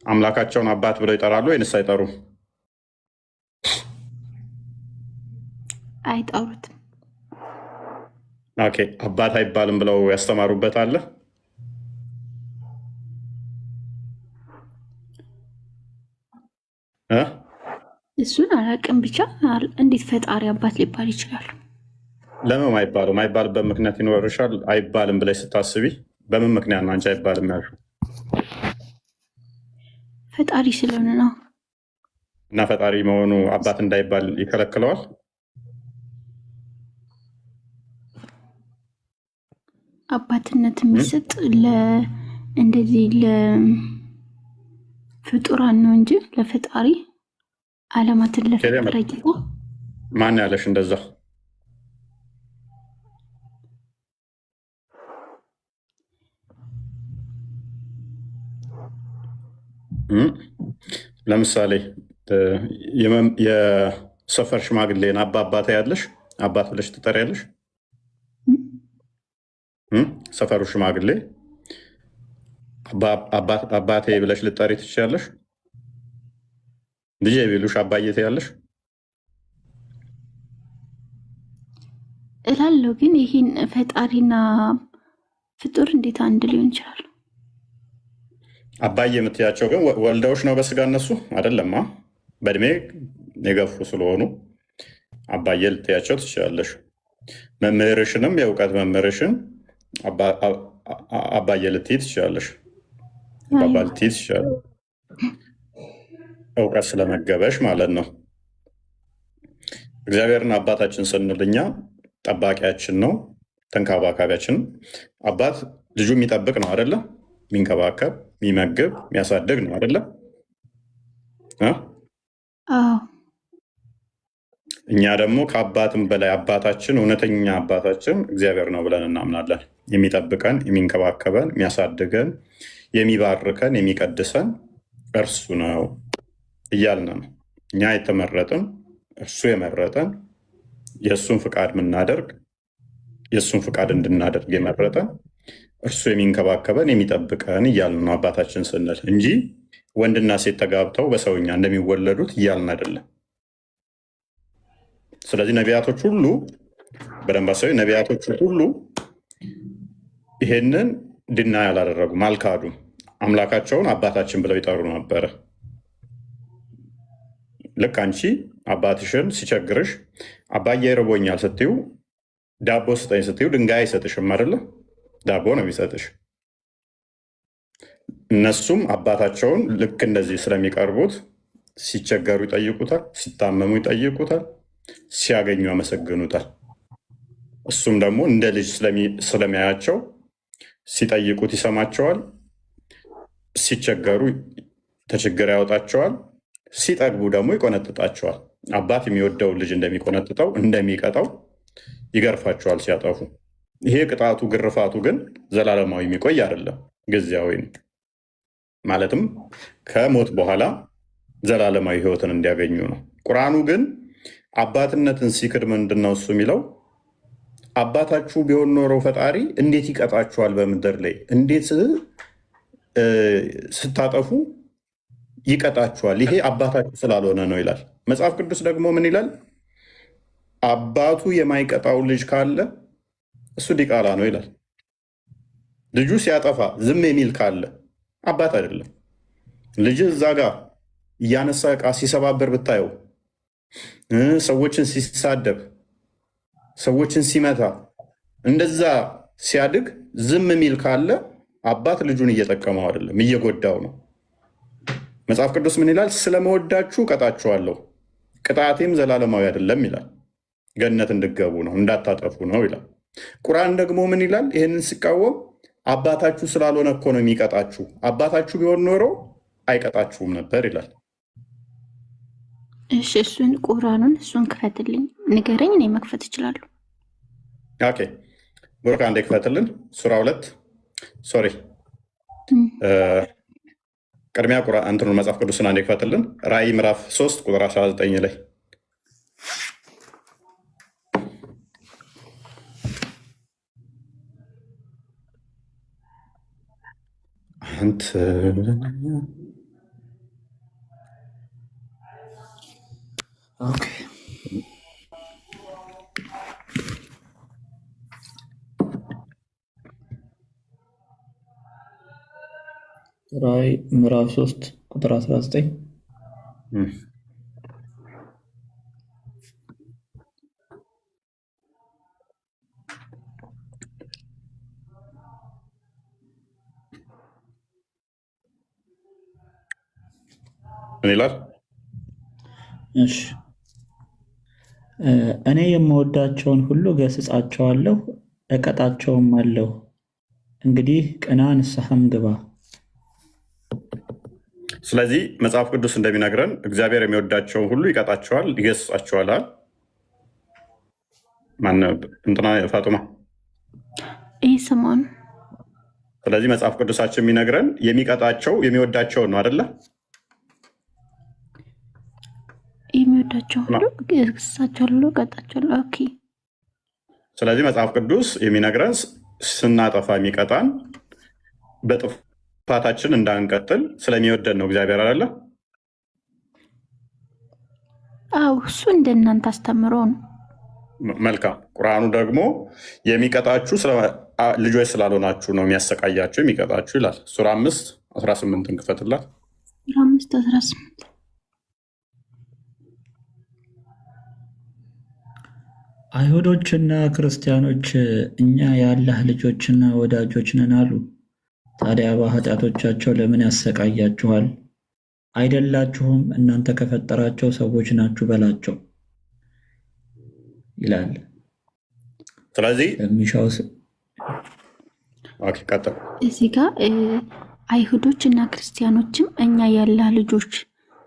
አምላካቸውን አባት ብለው ይጠራሉ ወይንስ አይጠሩም? አይጠሩትም። አባት አይባልም ብለው ያስተማሩበት አለ? እሱን አላውቅም። ብቻ እንዴት ፈጣሪ አባት ሊባል ይችላል? ለምን አይባልም? አይባልበት ምክንያት ይኖርሻል? አይባልም ብለሽ ስታስቢ በምን ምክንያት ነው አንቺ አይባልም ያልሽው? ፈጣሪ ስለሆነ ነው። እና ፈጣሪ መሆኑ አባት እንዳይባል ይከለክለዋል? አባትነት የሚሰጥ እንደዚህ ለፍጡራን ነው እንጂ ለፈጣሪ ዓለማትን ለፈጠረ ጌታ ማን ያለሽ እንደዛ? ለምሳሌ የሰፈር ሽማግሌን አባቴ ያለሽ አባት ብለሽ ትጠሪያለሽ? ሰፈሩ ሽማግሌ አባቴ ብለሽ ልጠሪ ትችያለሽ? ልጄ ቢሉሽ አባዬ ትያለሽ? እላለሁ። ግን ይህን ፈጣሪና ፍጡር እንዴት አንድ ሊሆን ይችላል? አባዬ የምትያቸው ግን ወልደውሽ ነው በስጋ እነሱ አይደለማ። በእድሜ የገፉ ስለሆኑ አባዬ ልትያቸው ትችላለሽ። መምህርሽንም የእውቀት መምህርሽን አባዬ ልትይ ትችላለሽ። አባባ ልትይ ትችላለሽ። እውቀት ስለመገበሽ ማለት ነው። እግዚአብሔርን አባታችን ስንል እኛ ጠባቂያችን ነው፣ ተንከባካቢያችን። አባት ልጁ የሚጠብቅ ነው አይደለም? የሚንከባከብ፣ የሚመግብ፣ የሚያሳድግ ነው አይደለም? እኛ ደግሞ ከአባትም በላይ አባታችን፣ እውነተኛ አባታችን እግዚአብሔር ነው ብለን እናምናለን። የሚጠብቀን፣ የሚንከባከበን፣ የሚያሳድገን፣ የሚባርከን፣ የሚቀድሰን እርሱ ነው እያልን ነው። እኛ የተመረጥን እርሱ የመረጠን የእሱን ፍቃድ የምናደርግ የእሱን ፍቃድ እንድናደርግ የመረጠን እርሱ የሚንከባከበን የሚጠብቀን እያልን ነው አባታችን ስንል እንጂ ወንድና ሴት ተጋብተው በሰውኛ እንደሚወለዱት እያልን አይደለም። ስለዚህ ነቢያቶች ሁሉ በደንብ አሳቢ፣ ነቢያቶቹ ሁሉ ይሄንን ድና ያላደረጉም አልካዱም። አምላካቸውን አባታችን ብለው ይጠሩ ነበረ። ልክ አንቺ አባትሽን ሲቸግርሽ አባዬ ይርቦኛል ስትዩ ዳቦ ስጠኝ ስትዩ ድንጋይ አይሰጥሽም አይደለ? ዳቦ ነው የሚሰጥሽ። እነሱም አባታቸውን ልክ እንደዚህ ስለሚቀርቡት ሲቸገሩ ይጠይቁታል፣ ሲታመሙ ይጠይቁታል፣ ሲያገኙ ያመሰግኑታል። እሱም ደግሞ እንደ ልጅ ስለሚያያቸው ሲጠይቁት ይሰማቸዋል፣ ሲቸገሩ ተቸግረው ያወጣቸዋል፣ ሲጠግቡ ደግሞ ይቆነጥጣቸዋል። አባት የሚወደው ልጅ እንደሚቆነጥጠው እንደሚቀጣው ይገርፋቸዋል ሲያጠፉ። ይሄ ቅጣቱ ግርፋቱ ግን ዘላለማዊ የሚቆይ አይደለም፣ ጊዜያዊ ነው። ማለትም ከሞት በኋላ ዘላለማዊ ሕይወትን እንዲያገኙ ነው። ቁርአኑ ግን አባትነትን ሲክድ ምንድን ነው እሱ የሚለው? አባታችሁ ቢሆን ኖረው ፈጣሪ እንዴት ይቀጣችኋል? በምድር ላይ እንዴት ስታጠፉ ይቀጣችኋል? ይሄ አባታችሁ ስላልሆነ ነው ይላል። መጽሐፍ ቅዱስ ደግሞ ምን ይላል? አባቱ የማይቀጣው ልጅ ካለ እሱ ዲቃላ ነው ይላል። ልጁ ሲያጠፋ ዝም የሚል ካለ አባት አይደለም። ልጅ እዛ ጋር እያነሳ ዕቃ ሲሰባበር ብታየው፣ ሰዎችን ሲሳደብ፣ ሰዎችን ሲመታ፣ እንደዛ ሲያድግ ዝም የሚል ካለ አባት ልጁን እየጠቀመው አይደለም፣ እየጎዳው ነው። መጽሐፍ ቅዱስ ምን ይላል? ስለመወዳችሁ ቀጣችኋለሁ፣ ቅጣቴም ዘላለማዊ አይደለም ይላል። ገነት እንድገቡ ነው፣ እንዳታጠፉ ነው ይላል። ቁርአን ደግሞ ምን ይላል? ይህንን ሲቃወም አባታችሁ ስላልሆነ እኮ ነው የሚቀጣችሁ፣ አባታችሁ ቢሆን ኖሮ አይቀጣችሁም ነበር ይላል። እሺ እሱን ቁርአኑን እሱን ክፈትልኝ፣ ንገረኝ፣ እኔ መክፈት እችላለሁ። ኦኬ ቡርካ አንዴ ክፈትልን። ሱራ 2 ሶሪ ቅድሚያ ቁርአን እንትኑን መጽሐፍ ቅዱስን አንዴ ክፈትልን። ራእይ ምዕራፍ 3 ቁጥር 19 ላይ ራእይ ምዕራፍ 3 ቁጥር 19 ምን ይላል? እሺ እኔ የምወዳቸውን ሁሉ ገስጻቸዋለሁ፣ እቀጣቸውም አለሁ። እንግዲህ ቅና፣ ንስሐም ግባ። ስለዚህ መጽሐፍ ቅዱስ እንደሚነግረን እግዚአብሔር የሚወዳቸውን ሁሉ ይቀጣቸዋል፣ ይገስጻቸዋል። ማነው እንትና ፋጡማ? ይህ ስሞን። ስለዚህ መጽሐፍ ቅዱሳችን የሚነግረን የሚቀጣቸው የሚወዳቸውን ነው አይደለ? የሚወዳቸው ሁሉ ገስጻቸዋል፣ ቀጣቸዋል። ኦኬ። ስለዚህ መጽሐፍ ቅዱስ የሚነግረን ስናጠፋ የሚቀጣን በጥፋታችን እንዳንቀጥል ስለሚወደን ነው እግዚአብሔር አይደለ? አዎ እሱ እንደናንተ አስተምሮ ነው። መልካም። ቁርአኑ ደግሞ የሚቀጣችሁ ልጆች ስላልሆናችሁ ነው የሚያሰቃያችሁ የሚቀጣችሁ ይላል። ሱራ 5:18 እንክፈትላት። ሱራ 5:18 አይሁዶችና ክርስቲያኖች እኛ የአላህ ልጆችና ወዳጆች ነን አሉ። ታዲያ በኃጢአቶቻቸው ለምን ያሰቃያችኋል? አይደላችሁም እናንተ ከፈጠራቸው ሰዎች ናችሁ በላቸው ይላል። ስለዚህ እዚህ ጋር አይሁዶች እና ክርስቲያኖችም እኛ የአላህ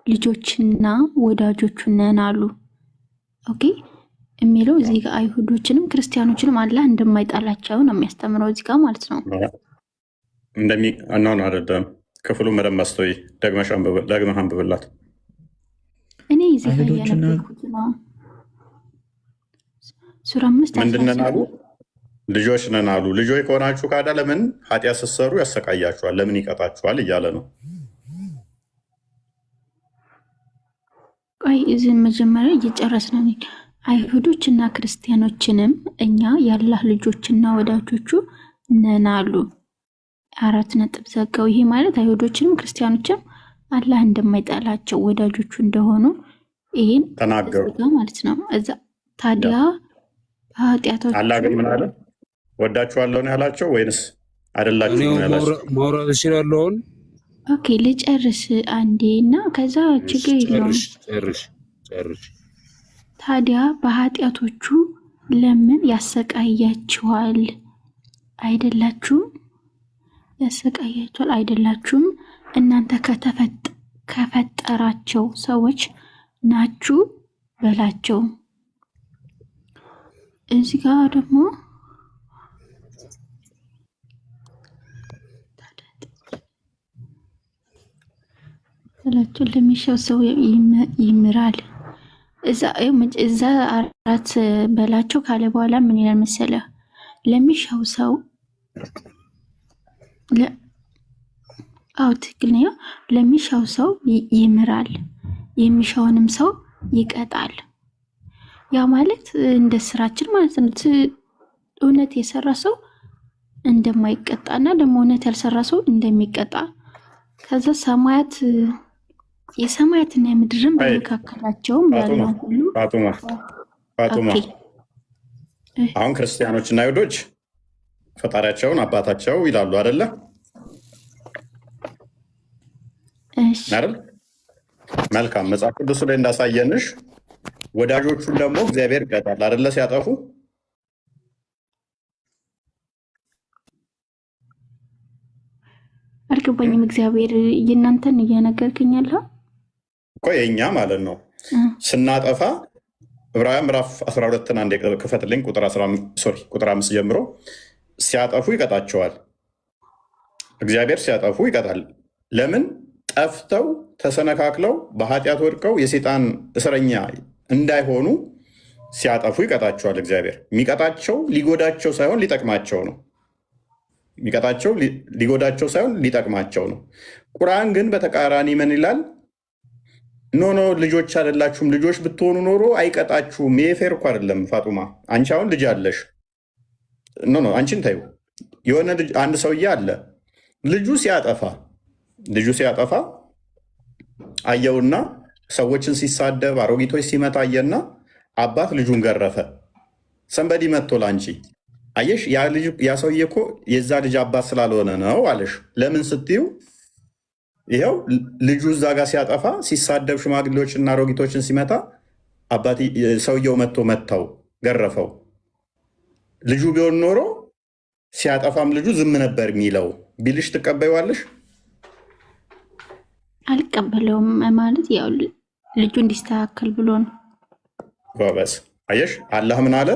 ልጆችና ወዳጆቹ ነን አሉ። ኦኬ የሚለው እዚህ ጋር አይሁዶችንም ክርስቲያኖችንም አላህ እንደማይጣላቸው ነው የሚያስተምረው እዚህ ጋር ማለት ነው። እንደሚሆን አይደለም። ክፍሉ መደም አስተውይ፣ ደግመህ አንብብላት። እኔ እዚህ ጋር ያነበብኩት ነው። ሱራ 5 ምንድን ነን አሉ? ልጆች ነን አሉ። ልጆች ከሆናችሁ ካዳ ለምን ኃጢአት ስትሰሩ ያሰቃያችኋል? ለምን ይቀጣችኋል? እያለ ነው። ቆይ እዚህ መጀመሪያ እየጨረስን ነው። አይሁዶች እና ክርስቲያኖችንም እኛ የአላህ ልጆችና ወዳጆቹ ነን አሉ። 4 ነጥብ ዘጋው። ይሄ ማለት አይሁዶችንም ክርስቲያኖችም አላህ እንደማይጣላቸው ወዳጆቹ እንደሆኑ ይሄን ተናገሩ ማለት ነው። እዛ ታዲያ ኃጢአቶች አላህ ግን ምን አለ? ወዳችኋለሁ ነው ያላቸው ወይንስ አይደላችሁ ነው ያላቸው? ማውራት እችላለሁ። ኦኬ ልጨርስ አንዴ እና ከዛ ችግር የለውም። ጨርሽ። ታዲያ በኃጢአቶቹ ለምን ያሰቃያችኋል? አይደላችሁም? ያሰቃያችኋል አይደላችሁም? እናንተ ከፈጠራቸው ሰዎች ናችሁ በላቸው። እዚህ ጋር ደግሞ ለሚሻው ሰው ይምራል። እዛ አራት በላቸው ካለ በኋላ ምን ይላል መሰለ? ለሚሻው ሰው ትክክል ነው። ለሚሻው ሰው ይምራል፣ የሚሻውንም ሰው ይቀጣል። ያ ማለት እንደ ስራችን ማለት ነው። እውነት የሰራ ሰው እንደማይቀጣና ደግሞ እውነት ያልሰራ ሰው እንደሚቀጣ ከዛ የሰማያትና የምድርን በመካከላቸውም ያለው ሁሉ ፋጡማ አሁን ክርስቲያኖችና አይሁዶች ፈጣሪያቸውን አባታቸው ይላሉ አይደለ? አይደል? መልካም። መጽሐፍ ቅዱስ ላይ እንዳሳየንሽ ወዳጆቹን ደግሞ እግዚአብሔር ይቀጣል አይደለ? ሲያጠፉ አልገባኝም። እግዚአብሔር የእናንተን እየነገርከኝ ያለው እኮ የእኛ ማለት ነው። ስናጠፋ ዕብራውያን ምዕራፍ 12 አንዴ ክፈትልኝ፣ ቁጥር 5 ጀምሮ ሲያጠፉ ይቀጣቸዋል። እግዚአብሔር ሲያጠፉ ይቀጣል። ለምን? ጠፍተው ተሰነካክለው በኃጢአት ወድቀው የሰይጣን እስረኛ እንዳይሆኑ ሲያጠፉ ይቀጣቸዋል። እግዚአብሔር የሚቀጣቸው ሊጎዳቸው ሳይሆን ሊጠቅማቸው ነው። የሚቀጣቸው ሊጎዳቸው ሳይሆን ሊጠቅማቸው ነው። ቁርአን ግን በተቃራኒ ምን ይላል? ኖ ልጆች አይደላችሁም፣ ልጆች ብትሆኑ ኖሮ አይቀጣችሁም። ይሄ ፌር እኮ አይደለም። ፋጡማ አንቺ አሁን ልጅ አለሽ። አንቺን ታዩ የሆነ ልጅ አንድ ሰውዬ አለ። ልጁ ሲያጠፋ አየውና ሰዎችን ሲሳደብ አሮጊቶች ሲመታ አየና አባት ልጁን ገረፈ። ሰንበዲ መጥቶ ላንቺ አየሽ፣ ያ ሰውዬ እኮ የዛ ልጅ አባት ስላልሆነ ነው አለሽ። ለምን ስትዩ ይኸው ልጁ እዛ ጋር ሲያጠፋ ሲሳደብ ሽማግሌዎችና አሮጊቶችን ሲመታ ሰውየው መታው፣ ገረፈው። ልጁ ቢሆን ኖሮ ሲያጠፋም ልጁ ዝም ነበር የሚለው ቢልሽ ትቀበይዋለሽ? አልቀበለውም። ማለት ያው ልጁ እንዲስተካከል ብሎ ነው። ጎበዝ። አየሽ አላህ ምን አለ?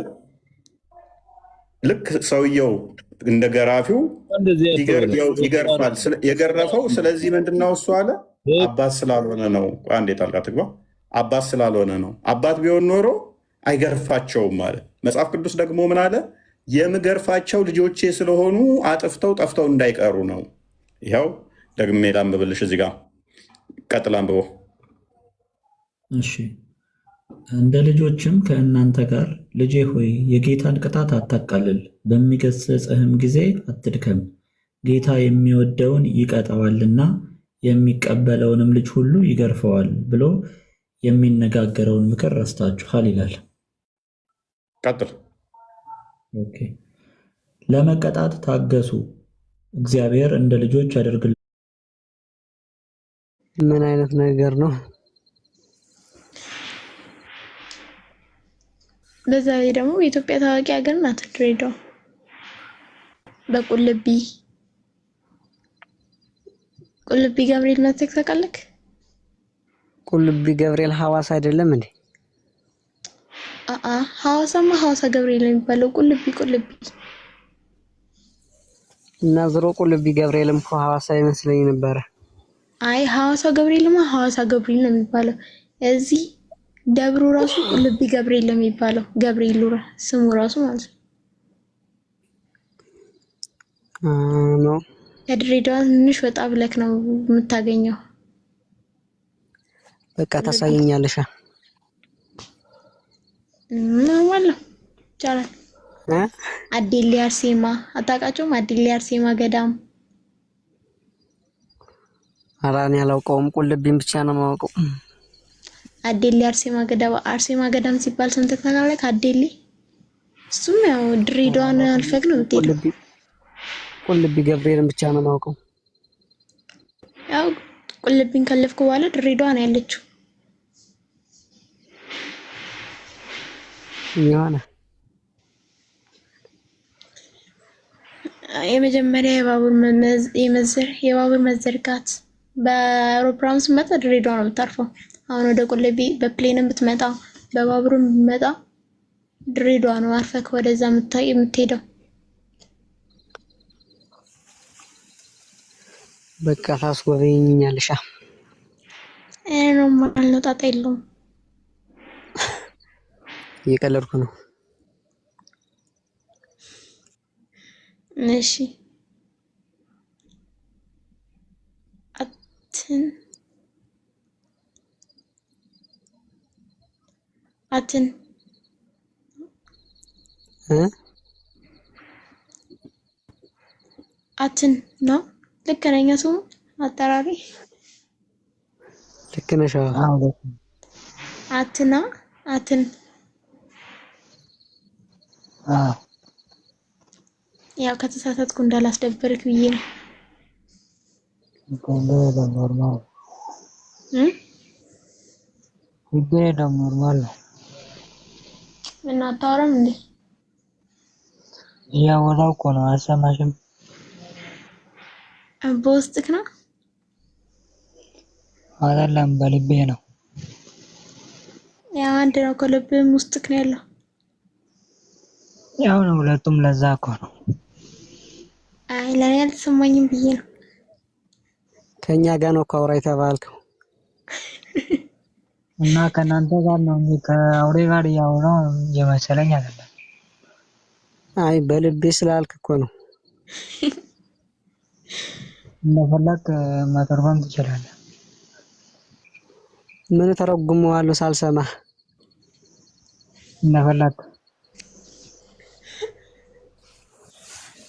ልክ ሰውየው እንደ ገራፊው ይገርፋል። የገረፈው ስለዚህ ምንድነው እሱ አለ? አባት ስላልሆነ ነው። አንዴ ጣልቃ ትግባ። አባት ስላልሆነ ነው። አባት ቢሆን ኖሮ አይገርፋቸውም አለ። መጽሐፍ ቅዱስ ደግሞ ምን አለ? የምገርፋቸው ልጆቼ ስለሆኑ አጥፍተው ጠፍተው እንዳይቀሩ ነው። ይኸው ደግሜ ላንብብልሽ። እዚህ ጋር ቀጥል አንብቦ። እሺ እንደ ልጆችም ከእናንተ ጋር ልጄ ሆይ የጌታን ቅጣት አታቃልል፣ በሚገስጽህም ጊዜ አትድከም። ጌታ የሚወደውን ይቀጣዋልና የሚቀበለውንም ልጅ ሁሉ ይገርፈዋል ብሎ የሚነጋገረውን ምክር ረስታችኋል ይላል። ቀጥል። ኦኬ። ለመቀጣት ታገሱ፣ እግዚአብሔር እንደ ልጆች ያደርግል። ምን አይነት ነገር ነው? በዛ ላይ ደግሞ የኢትዮጵያ ታዋቂ ሀገር ናት ድሬዳዋ። በቁልቢ ገብርኤል መተክ ታውቃለህ? ቁልቢ ገብርኤል ሐዋሳ አይደለም እንዴ? ሐዋሳማ ሐዋሳ ገብርኤል ነው የሚባለው። ቁልቢ እና ዝሮ ቁልቢ ገብርኤልም እኮ ሐዋሳ ይመስለኝ ነበረ። አይ ሐዋሳ ገብርኤልማ ሐዋሳ ገብርኤል ነው የሚባለው። እዚህ ደብሩ ራሱ ቁልቢ ገብርኤል ነው የሚባለው። ገብርኤሉ ስሙ ራሱ ማለት ነው። ከድሬዳዋ ትንሽ ወጣ ብለክ ነው የምታገኘው። በቃ ታሳየኛለሽ። ማለት ይቻላል። አዴሌ አርሴማ አታውቃቸውም? አዴሌ አርሴማ ገዳም አራኔ አላውቀውም። ቁልቢን ብቻ ነው የማውቀው። አዴሌ አርሴማ ገዳም ሲባል ሰምተህ ታውቃለህ? አዴሌ እሱም ያው ድሬዳዋን አልፈግ ነው የምትሄደው። ቁልቢ ገብርኤልን ብቻ ነው የማውቀው። ያው ቁልቢን ከለፍኩ በኋላ ድሬዳዋ ነው ያለችው። የሆነ የመጀመሪያ የባቡር መዘርጋት በአውሮፕላን ስትመጣ ድሬዳዋ ነው የምታርፈው። አሁን ወደ ቁልቢ በፕሌንም ብትመጣ በባቡርም ብትመጣ ድሬዳዋ ነው አርፈክ ወደዛ የምትሄደው። በቃ ታስጎበኝኛለሽ። ኖርማል ነው፣ ጣጣ የለውም። እየቀለድኩ ነው። እሺ አትን አትን ነው ልክ ነኝ ስሙ አጠራሪ ልክ ነሽ። አትና አትን ያው ከተሳሳትኩ እንዳላስደብርክ ብዬ ነው። ኖርማል ኖርማል ነው። እና አታወራም እንዴ? እያወራሁ እኮ ነው። አልሰማሽም? በውስጥክ ነው አይደለም፣ በልቤ ነው። ያው አንድ ነው፣ ከልብም ውስጥክ ነው ያለው። ያው ነው ሁለቱም። ለዛ እኮ ነው። አይ ለኔ አልተሰማኝም ብዬ ነው። ከኛ ጋር ነው ከአውራ የተባልከው እና ከናንተ ጋር ነው እንጂ ከአውሬ ጋር እያወራሁ እየመሰለኝ አይደለም። አይ በልቤ ስላልክ እኮ ነው። እንደፈለክ መተርጎም ትችላለህ። ምን ተረጉመዋለሁ ሳልሰማህ? እንደፈለክ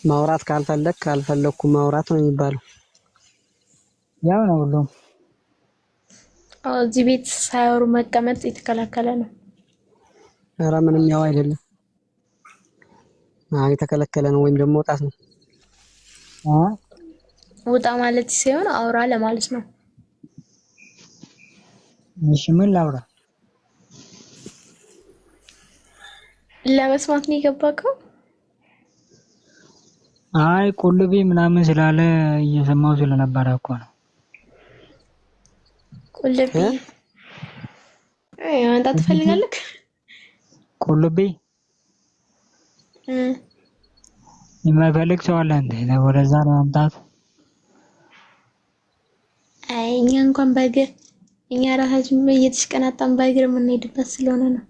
ማውራት ካልፈለኩ ማውራት ነው የሚባለው። ያው ነው ሁሉም። እዚህ ቤት ሳይወሩ መቀመጥ የተከለከለ ነው። ኧረ ምንም ያው አይደለም። አይ የተከለከለ ነው ወይም ደግሞ መውጣት ነው። ውጣ ማለት ሲሆን አውራ ለማለት ነው። እሺ ምን ላውራ? ለመስማት ነው የገባከው? አይ ቁልቢ ምናምን ስላለ እየሰማው ስለነበረ እኮ ነው። ቁልቢ አንተ ትፈልጋለህ? ቁልቢ የማይፈልግ ሰው አለ እንዴ? ወደዛ ለማምጣት አይ እኛ እንኳን በእግር እኛ ራሳችን እየተሽቀናጣን በእግር የምንሄድበት ስለሆነ ነው።